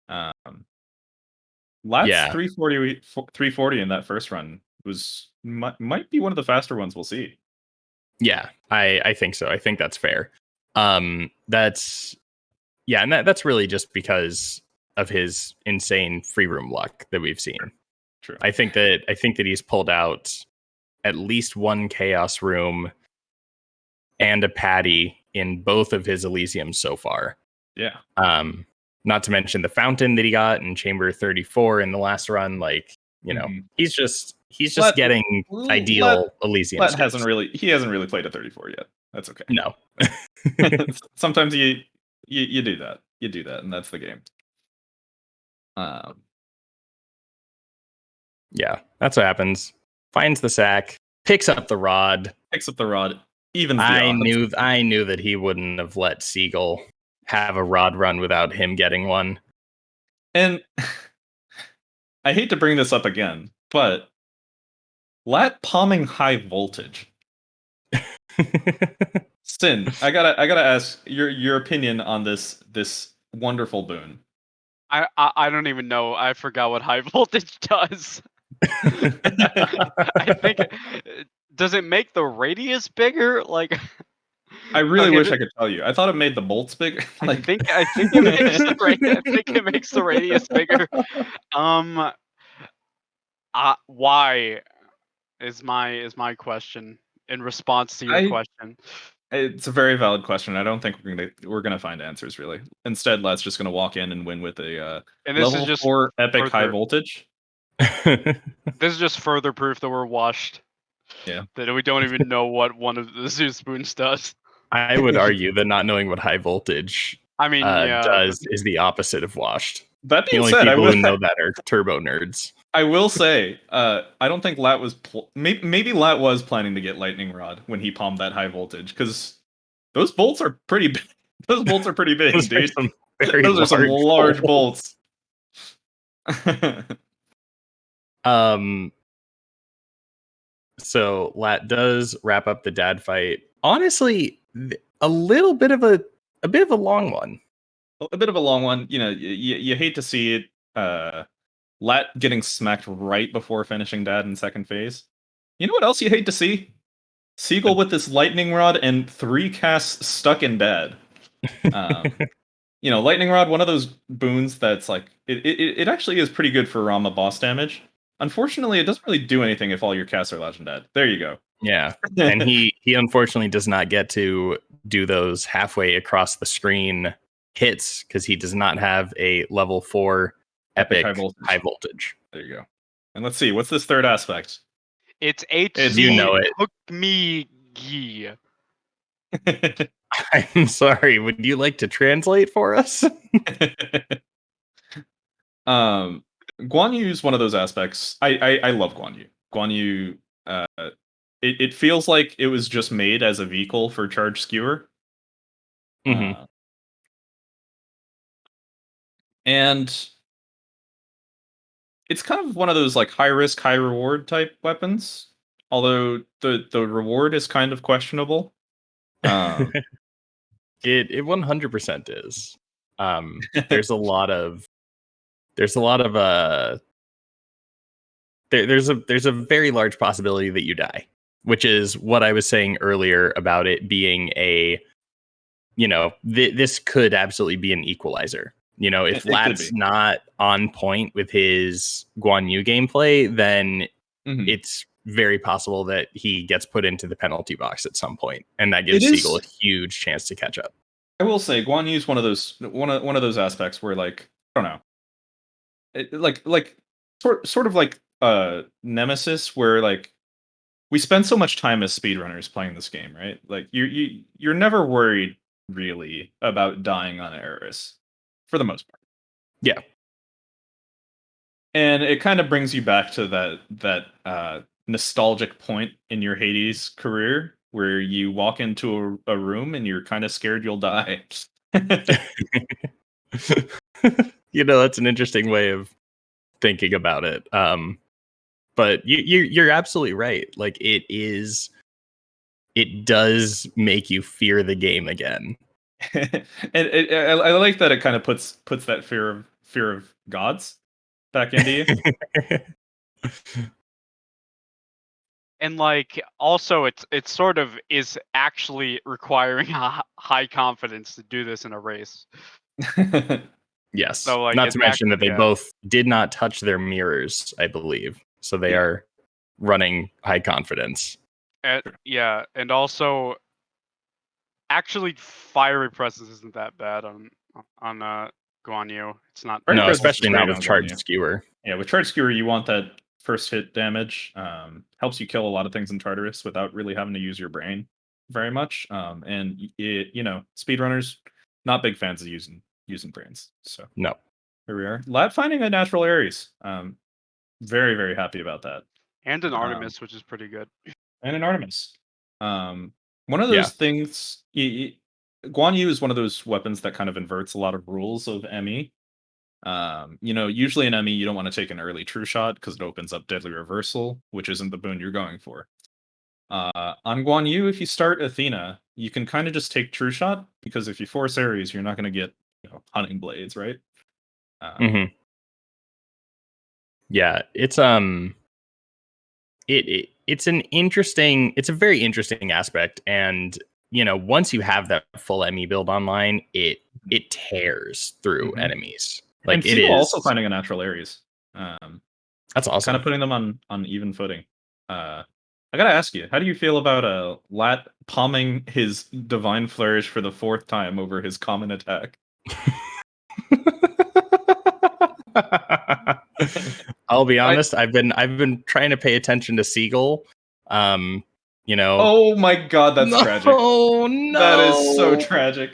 Lat's 340 in that first run might be one of the faster ones we'll see. Yeah, I think so. I think that's fair. And that's really just because of his insane free room luck that we've seen. True. I think that he's pulled out at least one chaos room and a patty in both of his Elysiums so far. Yeah. Not to mention the fountain that he got in chamber 34 in the last run. Like, he's just getting ideal Elysium. Let hasn't really played a 34 yet. That's okay. No. Sometimes you do that. You do that, and that's the game. Yeah, that's what happens. Finds the sack, picks up the rod. Evens the odds. I knew that he wouldn't have let Seagull have a rod run without him getting one. And I hate to bring this up again, but Lat palming high voltage. Sin, I gotta ask your opinion on this wonderful boon. I don't even know. I forgot what high voltage does. I think does it make the radius bigger? Like, I really wish I could tell you. I thought it made the bolts bigger. I think it makes the radius bigger. Why is my question in response to your question? It's a very valid question. I don't think we're gonna find answers really. Instead, Lat's just gonna walk in and win with a and this level is just 4 epic high voltage. This is just further proof that we're washed. Yeah. That we don't even know what one of the Zeus spoons does. I would argue that not knowing what high voltage does is the opposite of washed. That being the only said, people who know that are turbo nerds. I will say, I don't think Lat was maybe Lat was planning to get lightning rod when he palmed that high voltage, because those bolts are pretty big. Those bolts are pretty big, dude. Those are some large bolts. So Lat does wrap up the dad fight. Honestly, a bit of a long one. A bit of a long one. You hate to see it. Lat getting smacked right before finishing dad in second phase. You know what else you hate to see? Seagull with this lightning rod and 3 casts stuck in dad. Lightning rod, one of those boons that's like it actually is pretty good for Rama boss damage. Unfortunately, it doesn't really do anything if all your casts are Legend Dead. There you go. Yeah, and he unfortunately does not get to do those halfway across the screen hits because he does not have a level 4 epic high voltage. There you go. And let's see, what's this third aspect? It's HC. You know it. Hook me ye. I'm sorry. Would you like to translate for us? Guan Yu is one of those aspects. I love Guan Yu. Guan Yu, it feels like it was just made as a vehicle for Charge Skewer. Mm-hmm. And it's kind of one of those like high risk, high reward type weapons. Although the reward is kind of questionable. It 100% is. There's a lot of there's a very large possibility that you die, which is what I was saying earlier about it being this could absolutely be an equalizer. If Lat's not on point with his Guan Yu gameplay, then it's very possible that he gets put into the penalty box at some point, and that gives Seagull a huge chance to catch up. I will say Guan Yu is one of those aspects where, like, I don't know, sort of like Nemesis, where like we spend so much time as speedrunners playing this game, right? Like you're never worried really about dying on Eris for the most part. Yeah. And it kind of brings you back to that nostalgic point in your Hades career where you walk into a room and you're kind of scared you'll die. That's an interesting way of thinking about it. But you're absolutely right. Like it does make you fear the game again. And I like that it kind of puts that fear fear of gods back into you. And like also it's sort of is actually requiring high confidence to do this in a race. Yes. So, like, not it's to mention that they yeah. both did not touch their mirrors, I believe. So they are running high confidence. Yeah, and also actually fiery presence isn't that bad on Guan Yu. It's not Fiery No, presence is especially great not with on Guan charge Yu. skewer. Yeah, with charge skewer, you want that first hit damage. Helps you kill a lot of things in Tartarus without really having to use your brain very much. And speedrunners not big fans of using brains. So No. here we are. Lat finding a natural Ares. Very, very happy about that. And an Artemis, which is pretty good. And an Artemis. One of those things. Guan Yu is one of those weapons that kind of inverts a lot of rules of ME. Usually in ME you don't want to take an early true shot because it opens up deadly reversal, which isn't the boon you're going for. On Guan Yu, if you start Athena, you can kind of just take true shot because if you force Ares, you're not going to get hunting blades, right? Yeah, it's it's a very interesting aspect, and once you have that full ME build online, it tears through enemies. Like and it is also finding a natural Ares. That's awesome. Kind of putting them on even footing. I gotta ask you, how do you feel about Lat palming his Divine Flourish for the 4th time over his common attack? I'll be honest. I've been trying to pay attention to Seagull. Oh my god, that's tragic. Oh no, that is so tragic.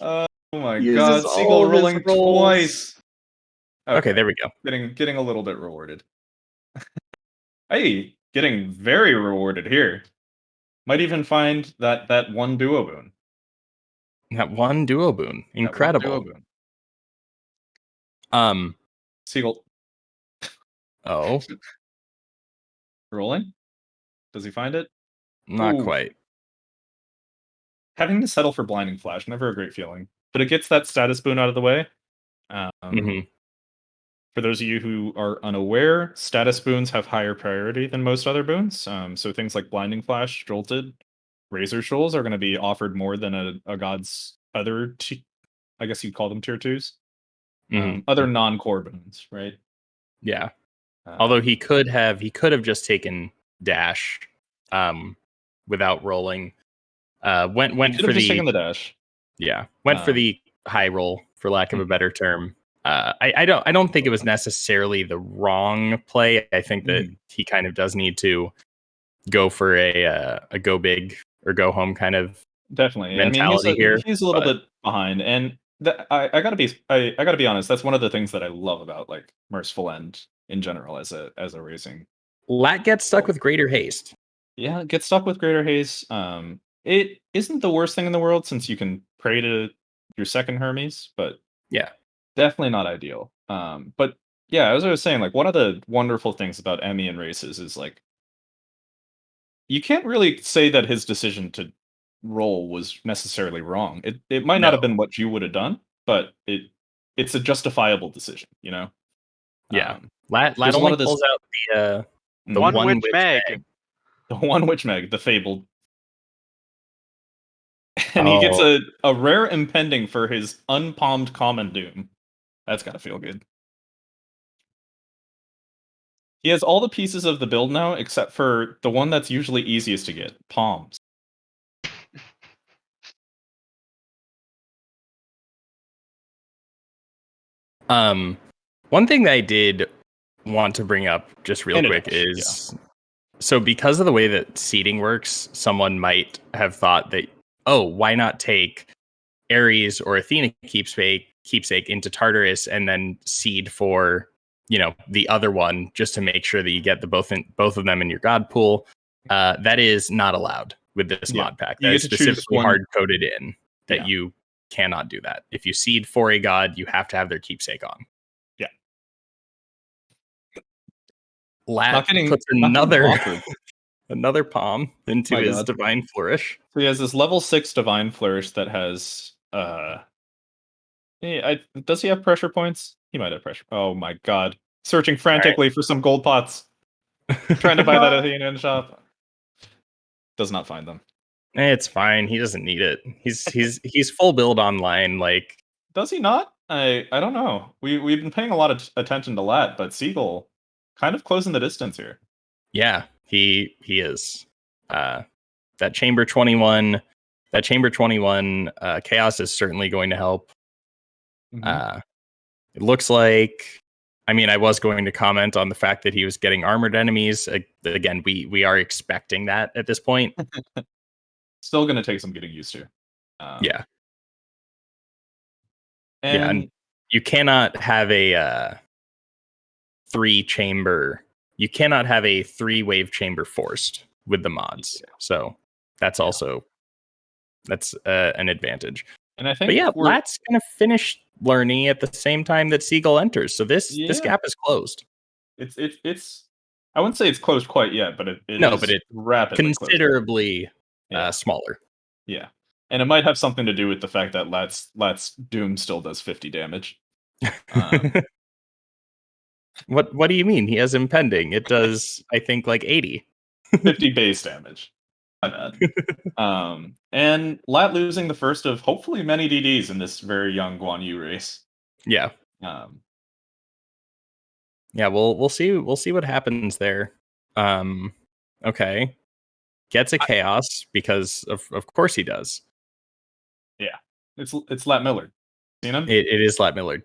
Oh my god, Seagull rolling twice. Okay, there we go. Getting a little bit rewarded. Hey, getting very rewarded here. Might even find that one duo boon. That one duo boon. Incredible. Seagull. Oh. Rolling? Does he find it? Not quite. Having to settle for Blinding Flash, never a great feeling. But it gets that status boon out of the way. For those of you who are unaware, status boons have higher priority than most other boons. So things like Blinding Flash, Jolted, Razor Shoals are going to be offered more than a god's other, I guess you'd call them tier 2s. Other non-core boons, right? Yeah. Although he could have just taken dash without rolling. Went for the taken the dash. Yeah, went for the high roll, for lack of a better term. I don't think it was necessarily the wrong play. I think that he kind of does need to go for a go big or go home kind of definitely mentality here. He's a little bit behind, and I gotta be honest. That's one of the things that I love about like Merciful End in general as a racing. Lat gets stuck with Greater Haste. Yeah, get stuck with Greater Haste. It isn't the worst thing in the world since you can pray to your second Hermes, but yeah, definitely not ideal. But yeah, as I was saying, like one of the wonderful things about ME and races is like you can't really say that his decision to roll was necessarily wrong. It might not have been what you would have done, but it's a justifiable decision, you know? Yeah. Lat only pulls out the one witch mag. The one witch mag, the fabled. And he gets a rare impending for his unpalmed common doom. That's gotta feel good. He has all the pieces of the build now, except for the one that's usually easiest to get, palms. One thing that I did want to bring up just real quick is so because of the way that seeding works, someone might have thought that, why not take Ares or Athena keepsake into Tartarus and then seed for the other one just to make sure that you get the both of them in your god pool. That is not allowed with this mod pack. That is specifically hard coded in that you cannot do that. If you seed for a god, you have to have their keepsake on. Yeah. Lat puts another palm into his Divine Flourish. So he has this level 6 Divine Flourish that has Does he have pressure points? He might have pressure. Oh my god. Searching frantically for some gold pots. Trying to buy that at the Indian shop. Does not find them. It's fine. He doesn't need it. He's full build online. Like, does he not? I don't know. We've been paying a lot of attention to Lat, but Seagull kind of closing the distance here. Yeah, he is. That Chamber 21 chaos is certainly going to help. Mm-hmm. It looks like, I mean, I was going to comment on the fact that he was getting armored enemies. Again, we are expecting that at this point. Still going to take some getting used to. Yeah. And you cannot have a 3-chamber. You cannot have a 3-wave chamber forced with the mods. So that's also an advantage. And I think, but yeah, Lat's gonna finish learning at the same time that Seagull enters. So this gap is closed. It's I wouldn't say it's closed quite yet, but it is rapidly considerably smaller. Yeah, and it might have something to do with the fact that Lat's Doom still does 50 damage. What do you mean? He has impending. It does, I think, like 80. 50 base damage. My bad. And Lat losing the first of hopefully many DDs in this very young Guan Yu race. Yeah. Yeah, we'll see what happens there. Okay. Gets a chaos because of course he does. Yeah. It's Lat Millard. Seen him? It is Lat Millard.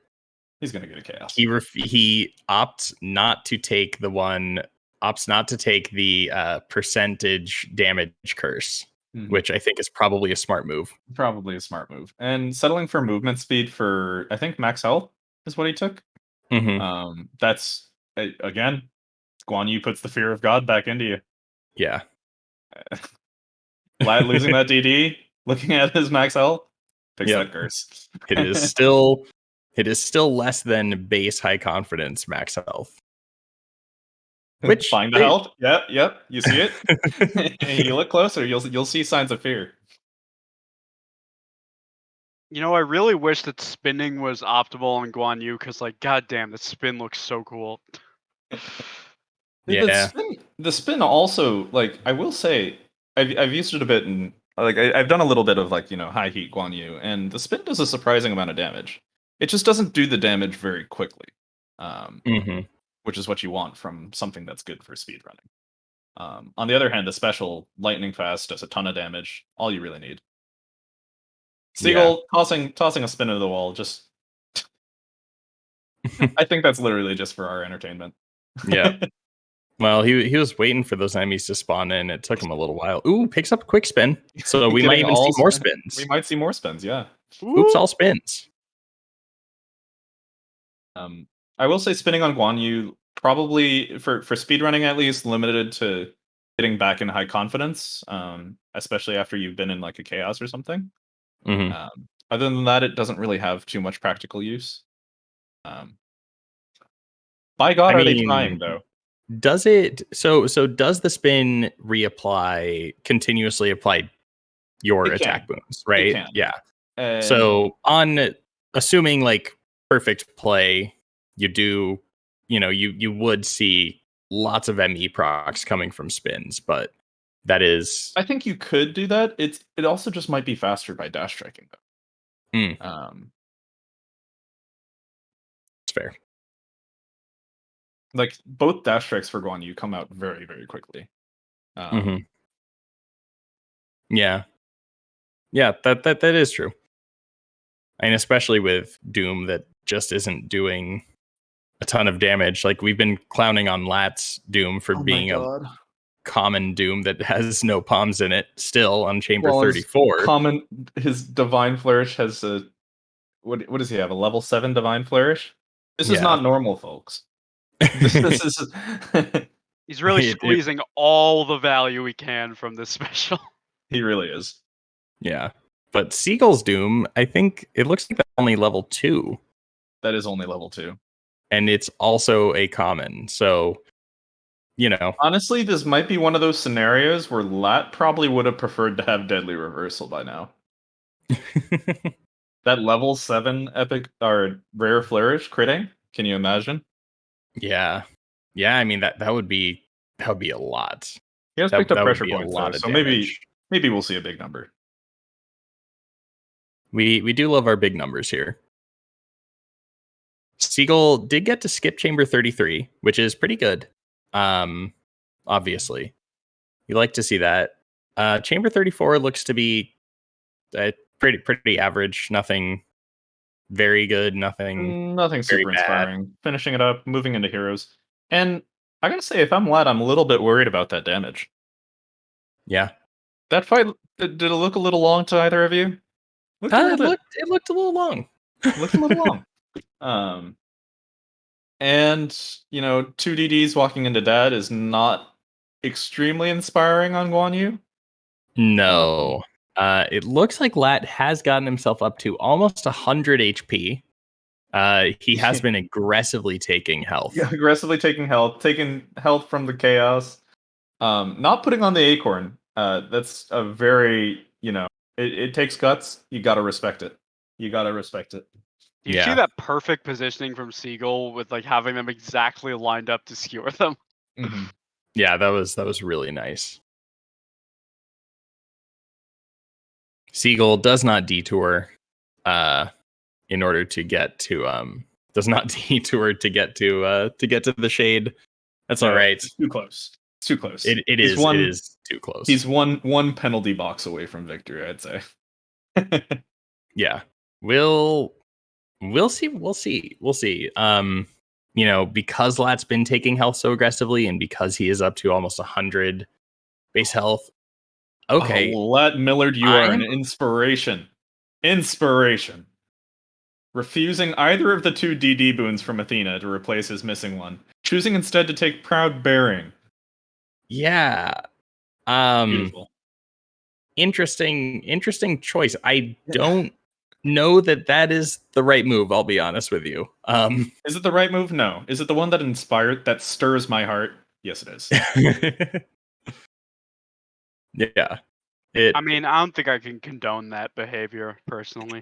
He's gonna get a chaos. He opts not to take the percentage damage curse, which I think is probably a smart move. Probably a smart move. And settling for movement speed for, I think, max health is what he took. Mm-hmm. That's, again, Guan Yu puts the fear of God back into you. Yeah. Lat losing that DD, looking at his max health, picks that curse. It is still less than base high confidence max health. Which find the health? Yep. You see it? And you look closer, you'll see signs of fear. You know, I really wish that spinning was optimal on Guan Yu, because, like, goddamn, the spin looks so cool. Yeah. The spin also, like, I will say, I've used it a bit, and like I've done a little bit of, like, high heat Guan Yu, and the spin does a surprising amount of damage. It just doesn't do the damage very quickly, which is what you want from something that's good for speedrunning. On the other hand, the special lightning fast does a ton of damage. All you really need. Seagull tossing a spin into the wall. Just, I think that's literally just for our entertainment. Yeah. Well, he was waiting for those enemies to spawn in. It took him a little while. Ooh, picks up a quick spin. So we might even see more spins. We might see more spins, yeah. Oops, all spins. I will say spinning on Guan Yu, probably for speedrunning at least, limited to getting back in high confidence, especially after you've been in like a chaos or something. Other than that, it doesn't really have too much practical use. By God, are they trying though? Does it so does the spin continuously apply your attack boons, right? Yeah. So on assuming like perfect play, you would see lots of ME procs coming from spins, but that is, I think you could do that. It also just might be faster by dash striking though. It's fair. Like both dash strikes for Guan Yu come out very, very quickly. Yeah, that is true. And especially with Doom that just isn't doing a ton of damage. Like we've been clowning on Lat's Doom for being a common Doom that has no palms in it still on Chamber 34. His Divine Flourish has a what does he have? A level 7 Divine Flourish? This is not normal, folks. This is He's really squeezing all the value he can from this special. He really is. Yeah. But Seagull's Doom, I think it looks like that's only level 2. That is only level 2. And it's also a common. So, honestly, this might be one of those scenarios where Lat probably would have preferred to have Deadly Reversal by now. That level 7 epic or rare flourish critting. Can you imagine? Yeah. Yeah, I mean that would be a lot. He has picked up That would pressure be a points though, lot of so damage. maybe we'll see a big number. We do love our big numbers here. Seagull did get to skip chamber 33, which is pretty good. Obviously. You like to see that. Chamber 34 looks to be pretty average. Nothing very good. Nothing Nothing very super bad. inspiring. Finishing it up, moving into heroes. And I gotta say, if I'm Lad, I'm a little bit worried about that damage. Yeah. That fight, did it look a little long to either of you? Looked a little bit. It looked a little long. Looked a little long. And, 2 DDs walking into dead is not extremely inspiring on Guan Yu. No. It looks like Lat has gotten himself up to almost 100 HP. He has been aggressively taking health. Yeah, aggressively taking health from the chaos. Not putting on the acorn. That's a very, it takes guts. You gotta respect it. Do you see that perfect positioning from Seagull with like having them exactly lined up to skewer them? Mm-hmm. Yeah, that was really nice. Seagull does not detour in order to get to the shade. That's all right. It's too close. It's too close. It is too close. He's one penalty box away from victory, I'd say. Yeah. We'll see. Because Lat's been taking health so aggressively and because he is up to almost 100 base health. Okay. Oh, Lat Millard, you are an inspiration. Inspiration. Refusing either of the 2 DD boons from Athena to replace his missing one. Choosing instead to take Proud Bearing. Yeah. Beautiful. Interesting choice. I don't know that is the right move, I'll be honest with you. Is it the right move? No. Is it the one that stirs my heart? Yes, it is. Yeah. I mean, I don't think I can condone that behavior personally.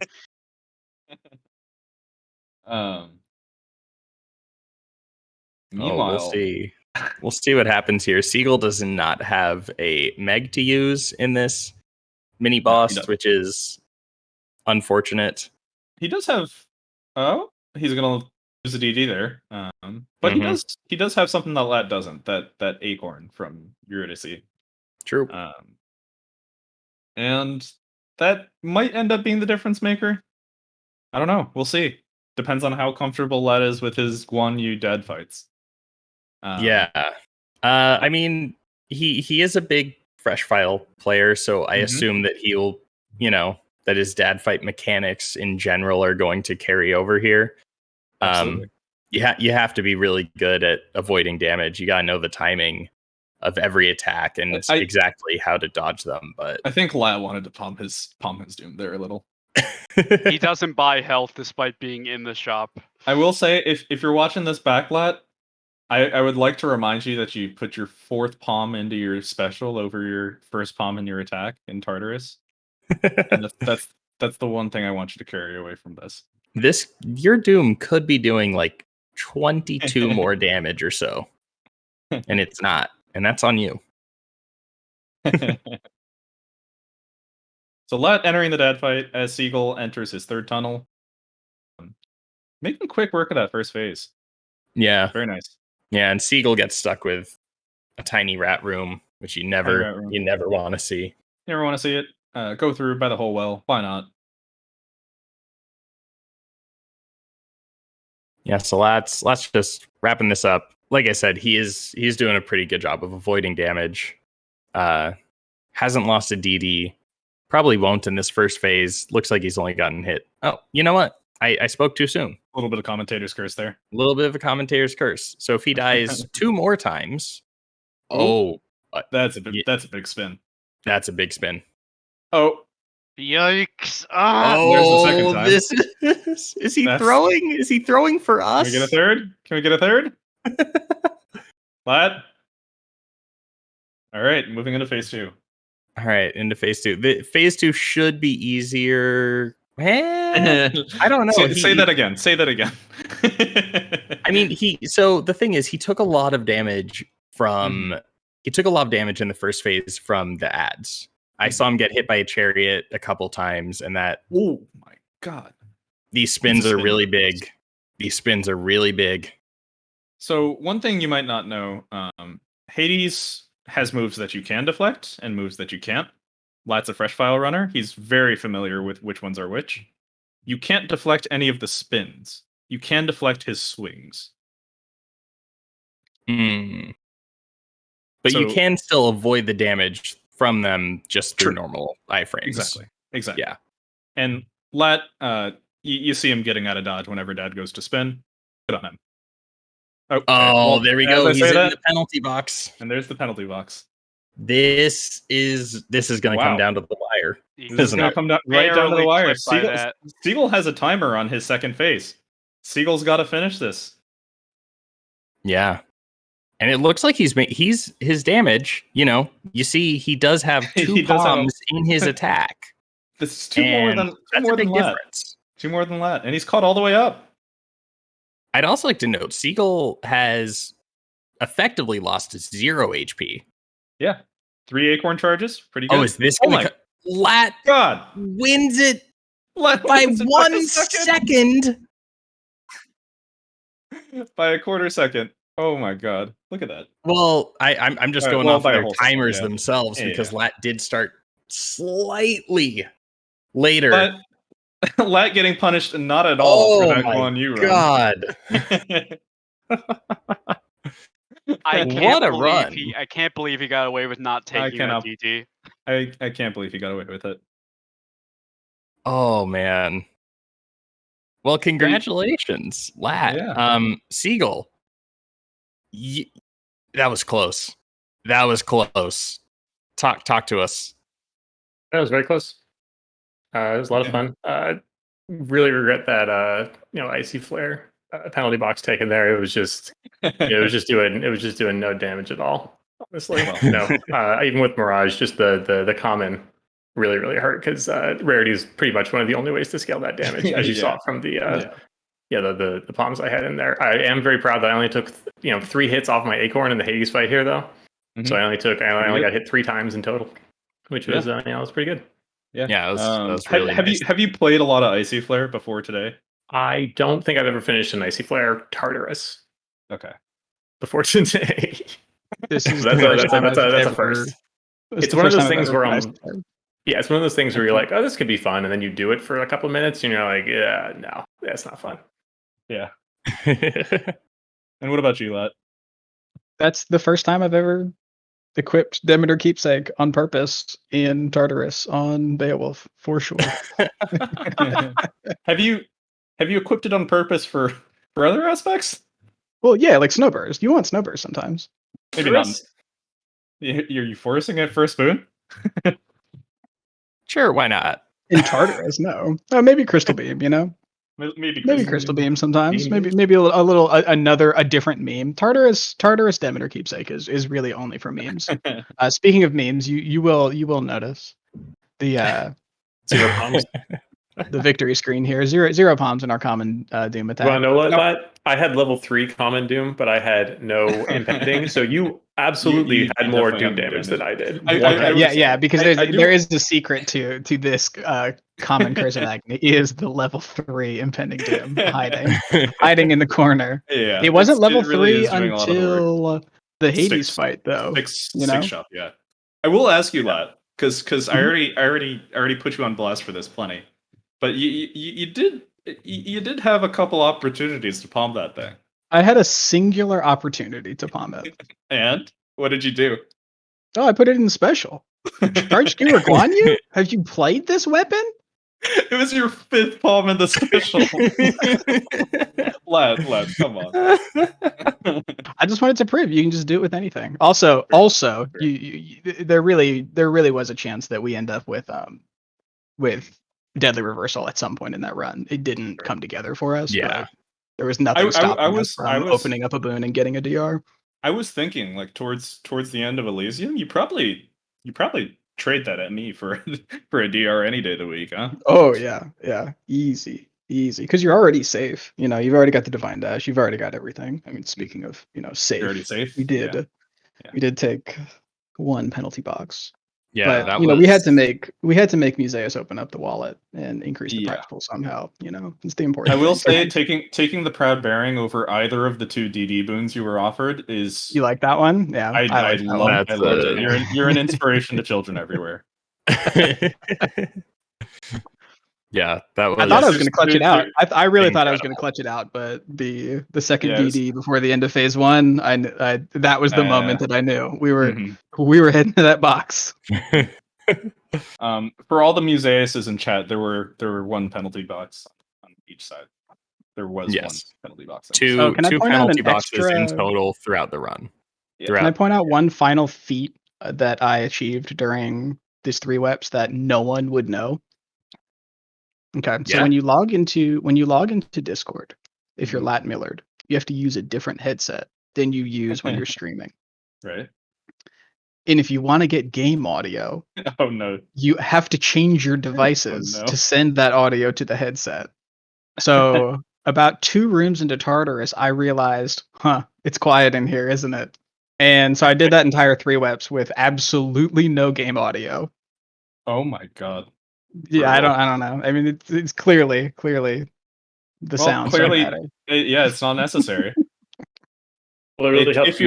Meanwhile, we'll see. We'll see what happens here. Seagull does not have a Meg to use in this mini boss, which is unfortunate. He does have. Oh, he's gonna use a DD there. But he does have something that Lat doesn't. That acorn from Eurydice. True. And that might end up being the difference maker. I don't know. We'll see. Depends on how comfortable Lat is with his Guan Yu dead fights. Yeah. I mean, he is a big fresh file player, so I assume that he'll, that his dad fight mechanics in general are going to carry over here. Absolutely. You have to be really good at avoiding damage. You gotta know the timing of every attack and exactly how to dodge them. But I think Lat wanted to palm his doom there a little. He doesn't buy health despite being in the shop. I will say, if you're watching this back, Lat, I would like to remind you that you put your 4th palm into your special over your 1st palm in your attack in Tartarus. And that's the one thing I want you to carry away from this. Your doom could be doing like 22 more damage or so. And it's not. And that's on you. So Lat entering the dead fight as Seagull enters his 3rd tunnel. Making quick work of that first phase. Yeah. Very nice. Yeah, and Seagull gets stuck with a tiny rat room, which you never want to see. You never want to see it. Go through by the whole well. Why not? Yeah, so let's just wrapping this up. Like I said, he's doing a pretty good job of avoiding damage. Hasn't lost a DD. Probably won't in this first phase. Looks like he's only gotten hit. Oh, you know what? I spoke too soon. A little bit of commentator's curse there. A little bit of a commentator's curse. So if he dies 2 more times, that's a big spin. That's a big spin. Oh, yikes! There's the second time. Is he throwing? Is he throwing for us? Can we get a third? Lat. All right, moving into phase 2. All right, into phase 2. Phase 2 should be easier. Man, I don't know. Say that again. Say that again. I mean, so the thing is, he took a lot of damage from. He took a lot of damage in the first phase from the ads. I saw him get hit by a chariot a couple times, and that. Oh my god! These spins are really big. These spins are really big. So one thing you might not know, Hades has moves that you can deflect and moves that you can't. Lat's a fresh file runner. He's very familiar with which ones are which. You can't deflect any of the spins. You can deflect his swings. But you can still avoid the damage from them just through normal iframes. Exactly. Yeah. And Lat, you see him getting out of dodge whenever Dad goes to spin. Good on him. Okay. Well, there we go. He's in the penalty box. And there's the penalty box. This is going to come down to the wire. This is going to come down right down to the wire. Siegel has a timer on his second phase. Siegel's got to finish this. Yeah. And it looks like his damage, you see he does have two palms in his attack. This is two more than Lat. Two more than Lat. And he's caught all the way up. I'd also like to note, Siegel has effectively lost 0 HP. Yeah. 3 acorn charges. Pretty good. Oh, is this going to... Lat God wins it by 1 second. By a quarter second. Oh my god. Look at that. Well, I'm just going off their timers themselves because Lat did start slightly later. But Lat getting punished not at all for that on you run. God. I can't believe he got away with not taking a DD. I can't believe he got away with it. Oh man. Well, congratulations, Lat. Yeah. Siegel. That was close. Talk to us. That was very close. It was a lot of fun. Really regret that icy flare penalty box taken there. It was just doing no damage at all. Honestly, even with Mirage, just the common really hurt because rarity is pretty much one of the only ways to scale that damage, as you saw from the palms I had in there. I am very proud that I only took 3 hits off my acorn in the Hades fight here though. So I only got hit 3 times in total, which was was pretty good. Yeah, that was really nice. Have you played a lot of Icy Flare before today? I don't think I've ever finished an Icy Flare Tartarus. Okay. Before today. This is that's a first. It's one of those things where it's one of those things where you're like, oh, this could be fun, and then you do it for a couple of minutes, and you're like, yeah, no, that's not fun. Yeah. And what about you, Lat? That's the first time I've ever equipped Demeter Keepsake on purpose in Tartarus on Beowulf, for sure. Have you equipped it on purpose for other aspects? Well, yeah, like Snowburst. You want Snowburst sometimes. Maybe not. Are you forcing it for a spoon? Sure, why not? In Tartarus, no. Maybe Crystal Beam, Maybe Crystal Beam sometimes. Maybe a different meme. Tartarus Demeter Keepsake is really only for memes. Speaking of memes, you will notice the 0 palms. The victory screen here. Zero palms in our common Doom attack. Well, no, Lat, I had level 3 common Doom, but I had no impending. So you absolutely had more Doom damage than I did. Because there is the secret to this common curse of Agony is the level 3 impending Doom hiding in the corner. Yeah, it wasn't level really 3 until the Hades fight, though. Six shop, yeah. I will ask you, Lat, because I already put you on blast for this plenty. But you did have a couple opportunities to palm that thing. I had a singular opportunity to palm it. And what did you do? Oh, I put it in special. Charge Skewer Guan Yu? Have you played this weapon? It was your 5th palm in the special. Lad, come on. I just wanted to prove you can just do it with anything. Also, there really was a chance that we end up with Deadly Reversal at some point in that run. It didn't come together for us. Yeah, there was nothing stopping us from opening up a boon and getting a DR. I was thinking, like towards the end of Elysium, you probably trade that at me for for a DR any day of the week, huh? Oh yeah, easy. Because you're already safe. You've already got the Divine Dash. You've already got everything. I mean, speaking of safe, You're already safe. we did. Yeah. We did take one penalty box. Yeah, but that we had to make Museus open up the wallet and increase the prize pool somehow. It's the important. I will thing. say taking the Proud Bearing over either of the 2 DD boons you were offered is. You like that one? Yeah, I love it. You're an inspiration to children everywhere. Yeah, that was. I thought I was going to clutch it out. I really thought I was going to clutch it out, but the second DD before the end of phase 1, I that was the moment that I knew we were heading to that box. For all the Museuses in chat, there were 1 penalty box on each side. There was 1 penalty box. Two penalty boxes in total throughout the run. Yeah. Can I point out one final feat that I achieved during this 3 weps that no one would know? Okay, so when you log into Discord, if you're Lat Millard, you have to use a different headset than you use when you're streaming. Right. And if you want to get game audio, oh no, you have to change your devices to send that audio to the headset. So about 2 rooms into Tartarus, I realized, it's quiet in here, isn't it? And so I did that entire 3 weps with absolutely no game audio. Oh my god. Yeah, I don't know. I mean, it's clearly the sound. Clearly, it's not necessary. Well, it really helps.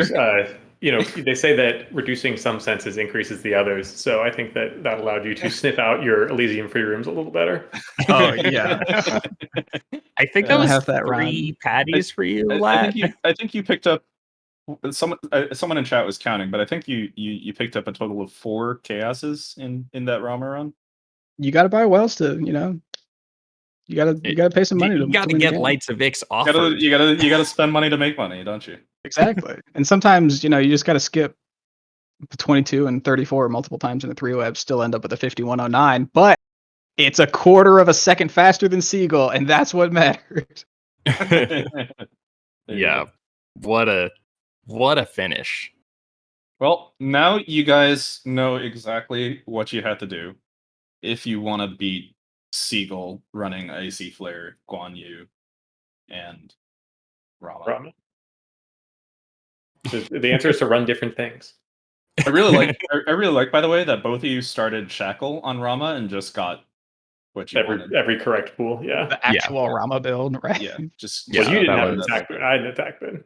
They say that reducing some senses increases the others. So I think that allowed you to sniff out your Elysium free rooms a little better. Oh yeah. I think that was 3 patties for you, Lat. I think you picked up. Someone in chat was counting, but I think you picked up a total of 4 chaoses in that Rama run. You got to buy wells to you gotta pay some money. You got to get Lights of Ix offered. You gotta spend money to make money, don't you? Exactly. And sometimes you just got to skip the 22 and 34 multiple times in the 3 webs, still end up with a 5109. But it's a quarter of a second faster than Seagull, and that's what matters. Yeah, what a finish. Well, now you guys know exactly what you have to do if you want to beat Seagull running Icy Flare, Guan Yu, and Rama. The answer is to run different things. I really like, by the way, that both of you started Shackle on Rama and just got what you wanted. Every correct pool, yeah. The actual Rama build, right? Yeah, just you didn't have an attack boon. I had an attack boon.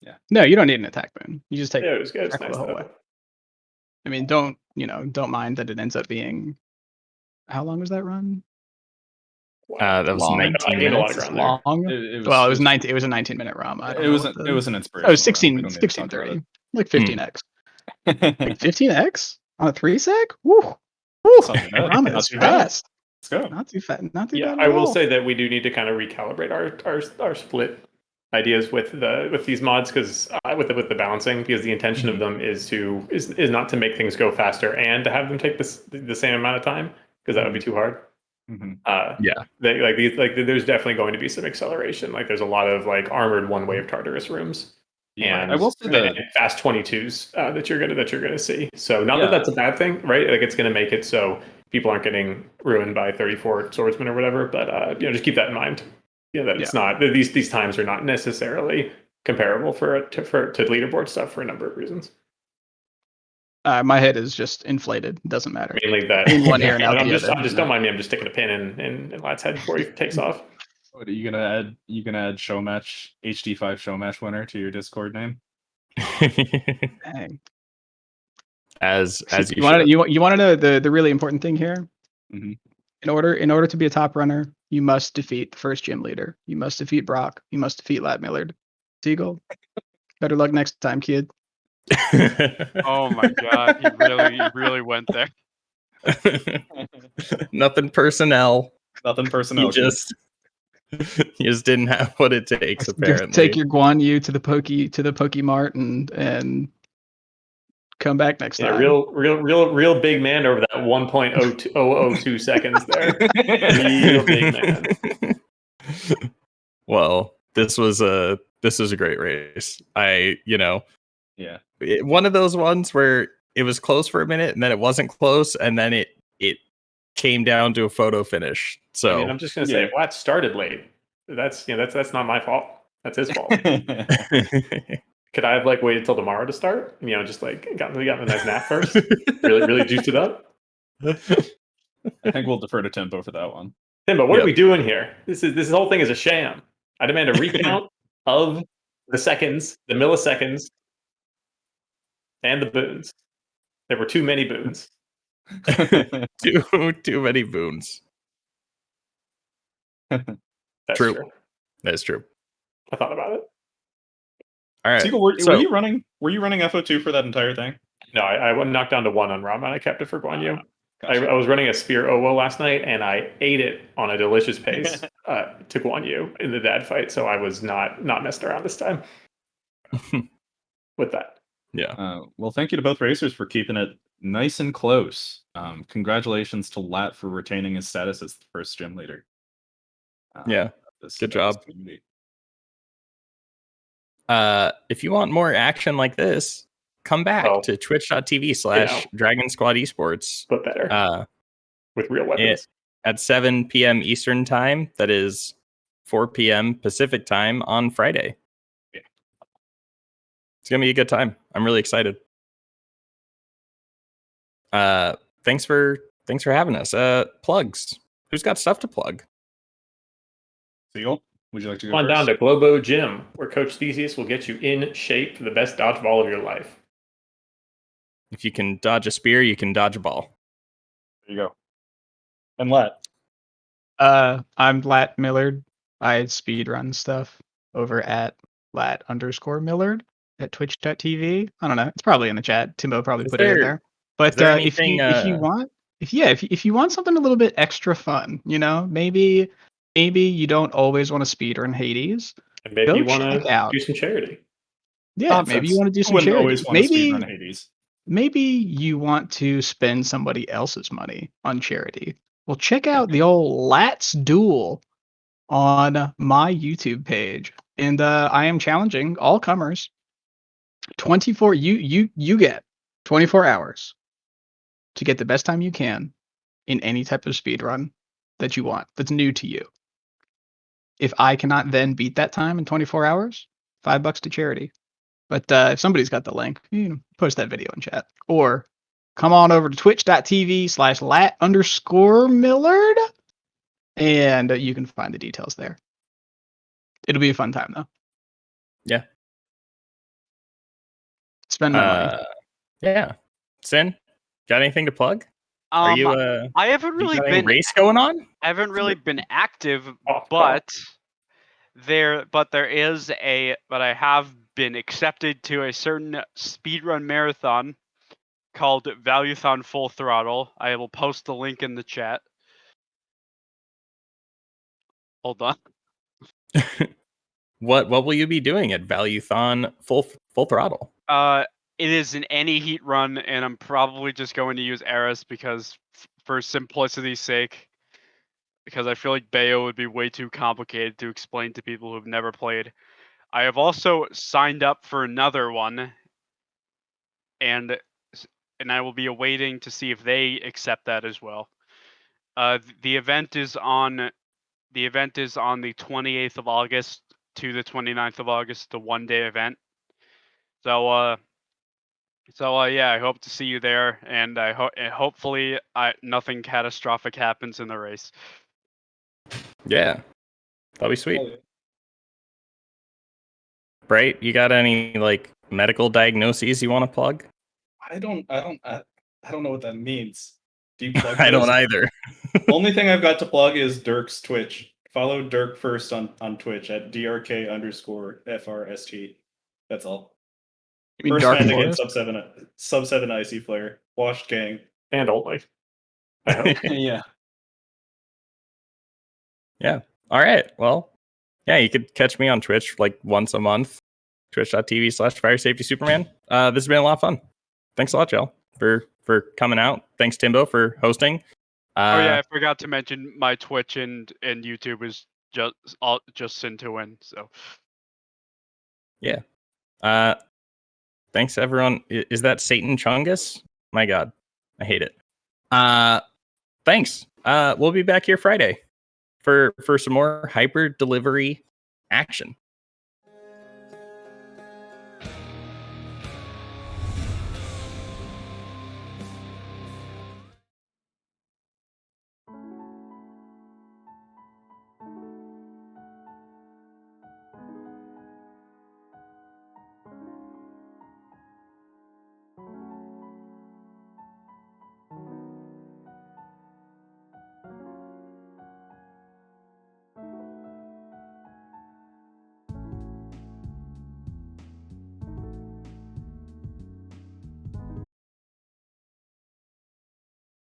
Yeah. No, you don't need an attack boon. You just take it was good. Nice the whole way. I mean, don't mind that it ends up being. How long was that run? That was 19 minutes long. It was 19. It was a 19-minute ROM. It was an inspiration. Oh, 1630, like 15x. Like 15x on a 3-sec. Woo! ROM is fast. Let's go. Not too fast. Not too bad. I will say that we do need to kind of recalibrate our split ideas with these mods because with the balancing, because the intention of them is not to make things go faster and to have them take the same amount of time, because that would be too hard. There's definitely going to be some acceleration. Like there's a lot of like armored one-way of Tartarus rooms, and I will say that fast 22s that you're gonna see. So not that that's a bad thing, right? Like it's gonna make it so people aren't getting ruined by 34 swordsmen or whatever. But just keep that in mind. That it's not these times are not necessarily comparable to leaderboard stuff for a number of reasons. My head is just inflated. It doesn't matter. Mainly that. In one ear and out the other. Don't mind me. I'm just sticking a pin in Lat's head before he takes off. What are you gonna add? You gonna add Showmatch HD5 Showmatch winner to your Discord name? Dang. As you want to know the really important thing here. Mm-hmm. In order to be a top runner, you must defeat the first gym leader. You must defeat Brock. You must defeat Lat Millard. Seagull. Better luck next time, kid. Oh my god, he really went there. Nothing personnel. You just didn't have what it takes. Apparently, just take your Guan Yu to the Pokemart and come back next time. Real big man over that 1.002 seconds there. Real big man. Well, this was a great race. One of those ones where it was close for a minute, and then it wasn't close, and then it came down to a photo finish. So I mean, I'm just gonna say, if Watt started late, that's not my fault. That's his fault. Could I have like waited till tomorrow to start? You know, just like got a nice nap first. really juiced it up. I think we'll defer to Timbo for that one. Timbo, what are we doing here? This whole thing is a sham. I demand a recount of the seconds, the milliseconds, and the boons. There were too many boons. too many boons. That's true. true. That's true. I thought about it. All right. Seagull, were you running FO2 for that entire thing? No, I knocked down to 1 on Ramen. I kept it for Guan Yu. Gotcha. I was running a Spear Owo last night, and I ate it on a delicious pace to Guan Yu in the dad fight, so I was not messing around this time with that. Yeah. Well, thank you to both racers for keeping it nice and close. Congratulations to Lat for retaining his status as the first gym leader. Good job. If you want more action like this, come back to twitch.tv/DragonSquad Esports. But better. With real weapons. At 7 p.m. Eastern time. That is 4 p.m. Pacific time on Friday. Yeah. It's going to be a good time. I'm really excited. Thanks for having us. Plugs. Who's got stuff to plug? Seagull, would you like to go Come on first? down to Globo Gym, where Coach Theseus will get you in shape for the best dodgeball of your life. If you can dodge a spear, you can dodge a ball. There you go. And Lat. I'm Lat Millard. I speedrun stuff over at Lat_Millard at twitch.tv. I don't know. It's probably in the chat. Timbo probably put it in there. But if you want something a little bit extra fun, you know, maybe you don't always want to speedrun Hades. And maybe you want to do some charity. Yeah, Nonsense. maybe you want to do some wouldn't charity. always want to speedrun Hades. Maybe you want to spend somebody else's money on charity. Well, check out the old Lat's Duel on my YouTube page, and I am challenging all comers. 24. You get 24 hours to get the best time you can in any type of speed run that you want. That's new to you. If I cannot then beat that time in 24 hours, $5 to charity. But if somebody's got the link, you know, post that video in chat. Or come on over to twitch.tv/Lat_Millard and you can find the details there. It'll be a fun time, though. Yeah. Spend my money. Yeah. Sin, got anything to plug? Are you I haven't really been race going on? I haven't really been active, but I have been accepted to a certain speedrun marathon called Valuethon Full Throttle. I will post the link in the chat. Hold on. What will you be doing at Valuethon Full Throttle? It is an any heat run, and I'm probably just going to use Eris because, for simplicity's sake, because I feel like Bayo would be way too complicated to explain to people who've never played. I have also signed up for another one, and I will be awaiting to see if they accept that as well. The event is on the 28th of August to the 29th of August, the one-day event. So yeah, I hope to see you there, and hopefully nothing catastrophic happens in the race. Yeah, that'll be sweet. Bright, you got any like medical diagnoses you want to plug? I don't know what that means. Do you plug? I don't either. Only thing I've got to plug is Dirk's Twitch. Follow Dirk first on Twitch at DRK_FRST. That's all. You mean First Dark hand Forest? against sub 7 IC player. Washed gang. And only. I hope. Yeah. Yeah. All right. Well, yeah, you could catch me on Twitch like once a month. Twitch.tv/FireSafetySuperman. This has been a lot of fun. Thanks a lot, y'all, for coming out. Thanks, Timbo, for hosting. Oh yeah, I forgot to mention my Twitch and YouTube is just Sin to win. So yeah. Thanks, everyone. Is that Satan Chungus? My God, I hate it. Thanks. We'll be back here Friday for some more hyper delivery action.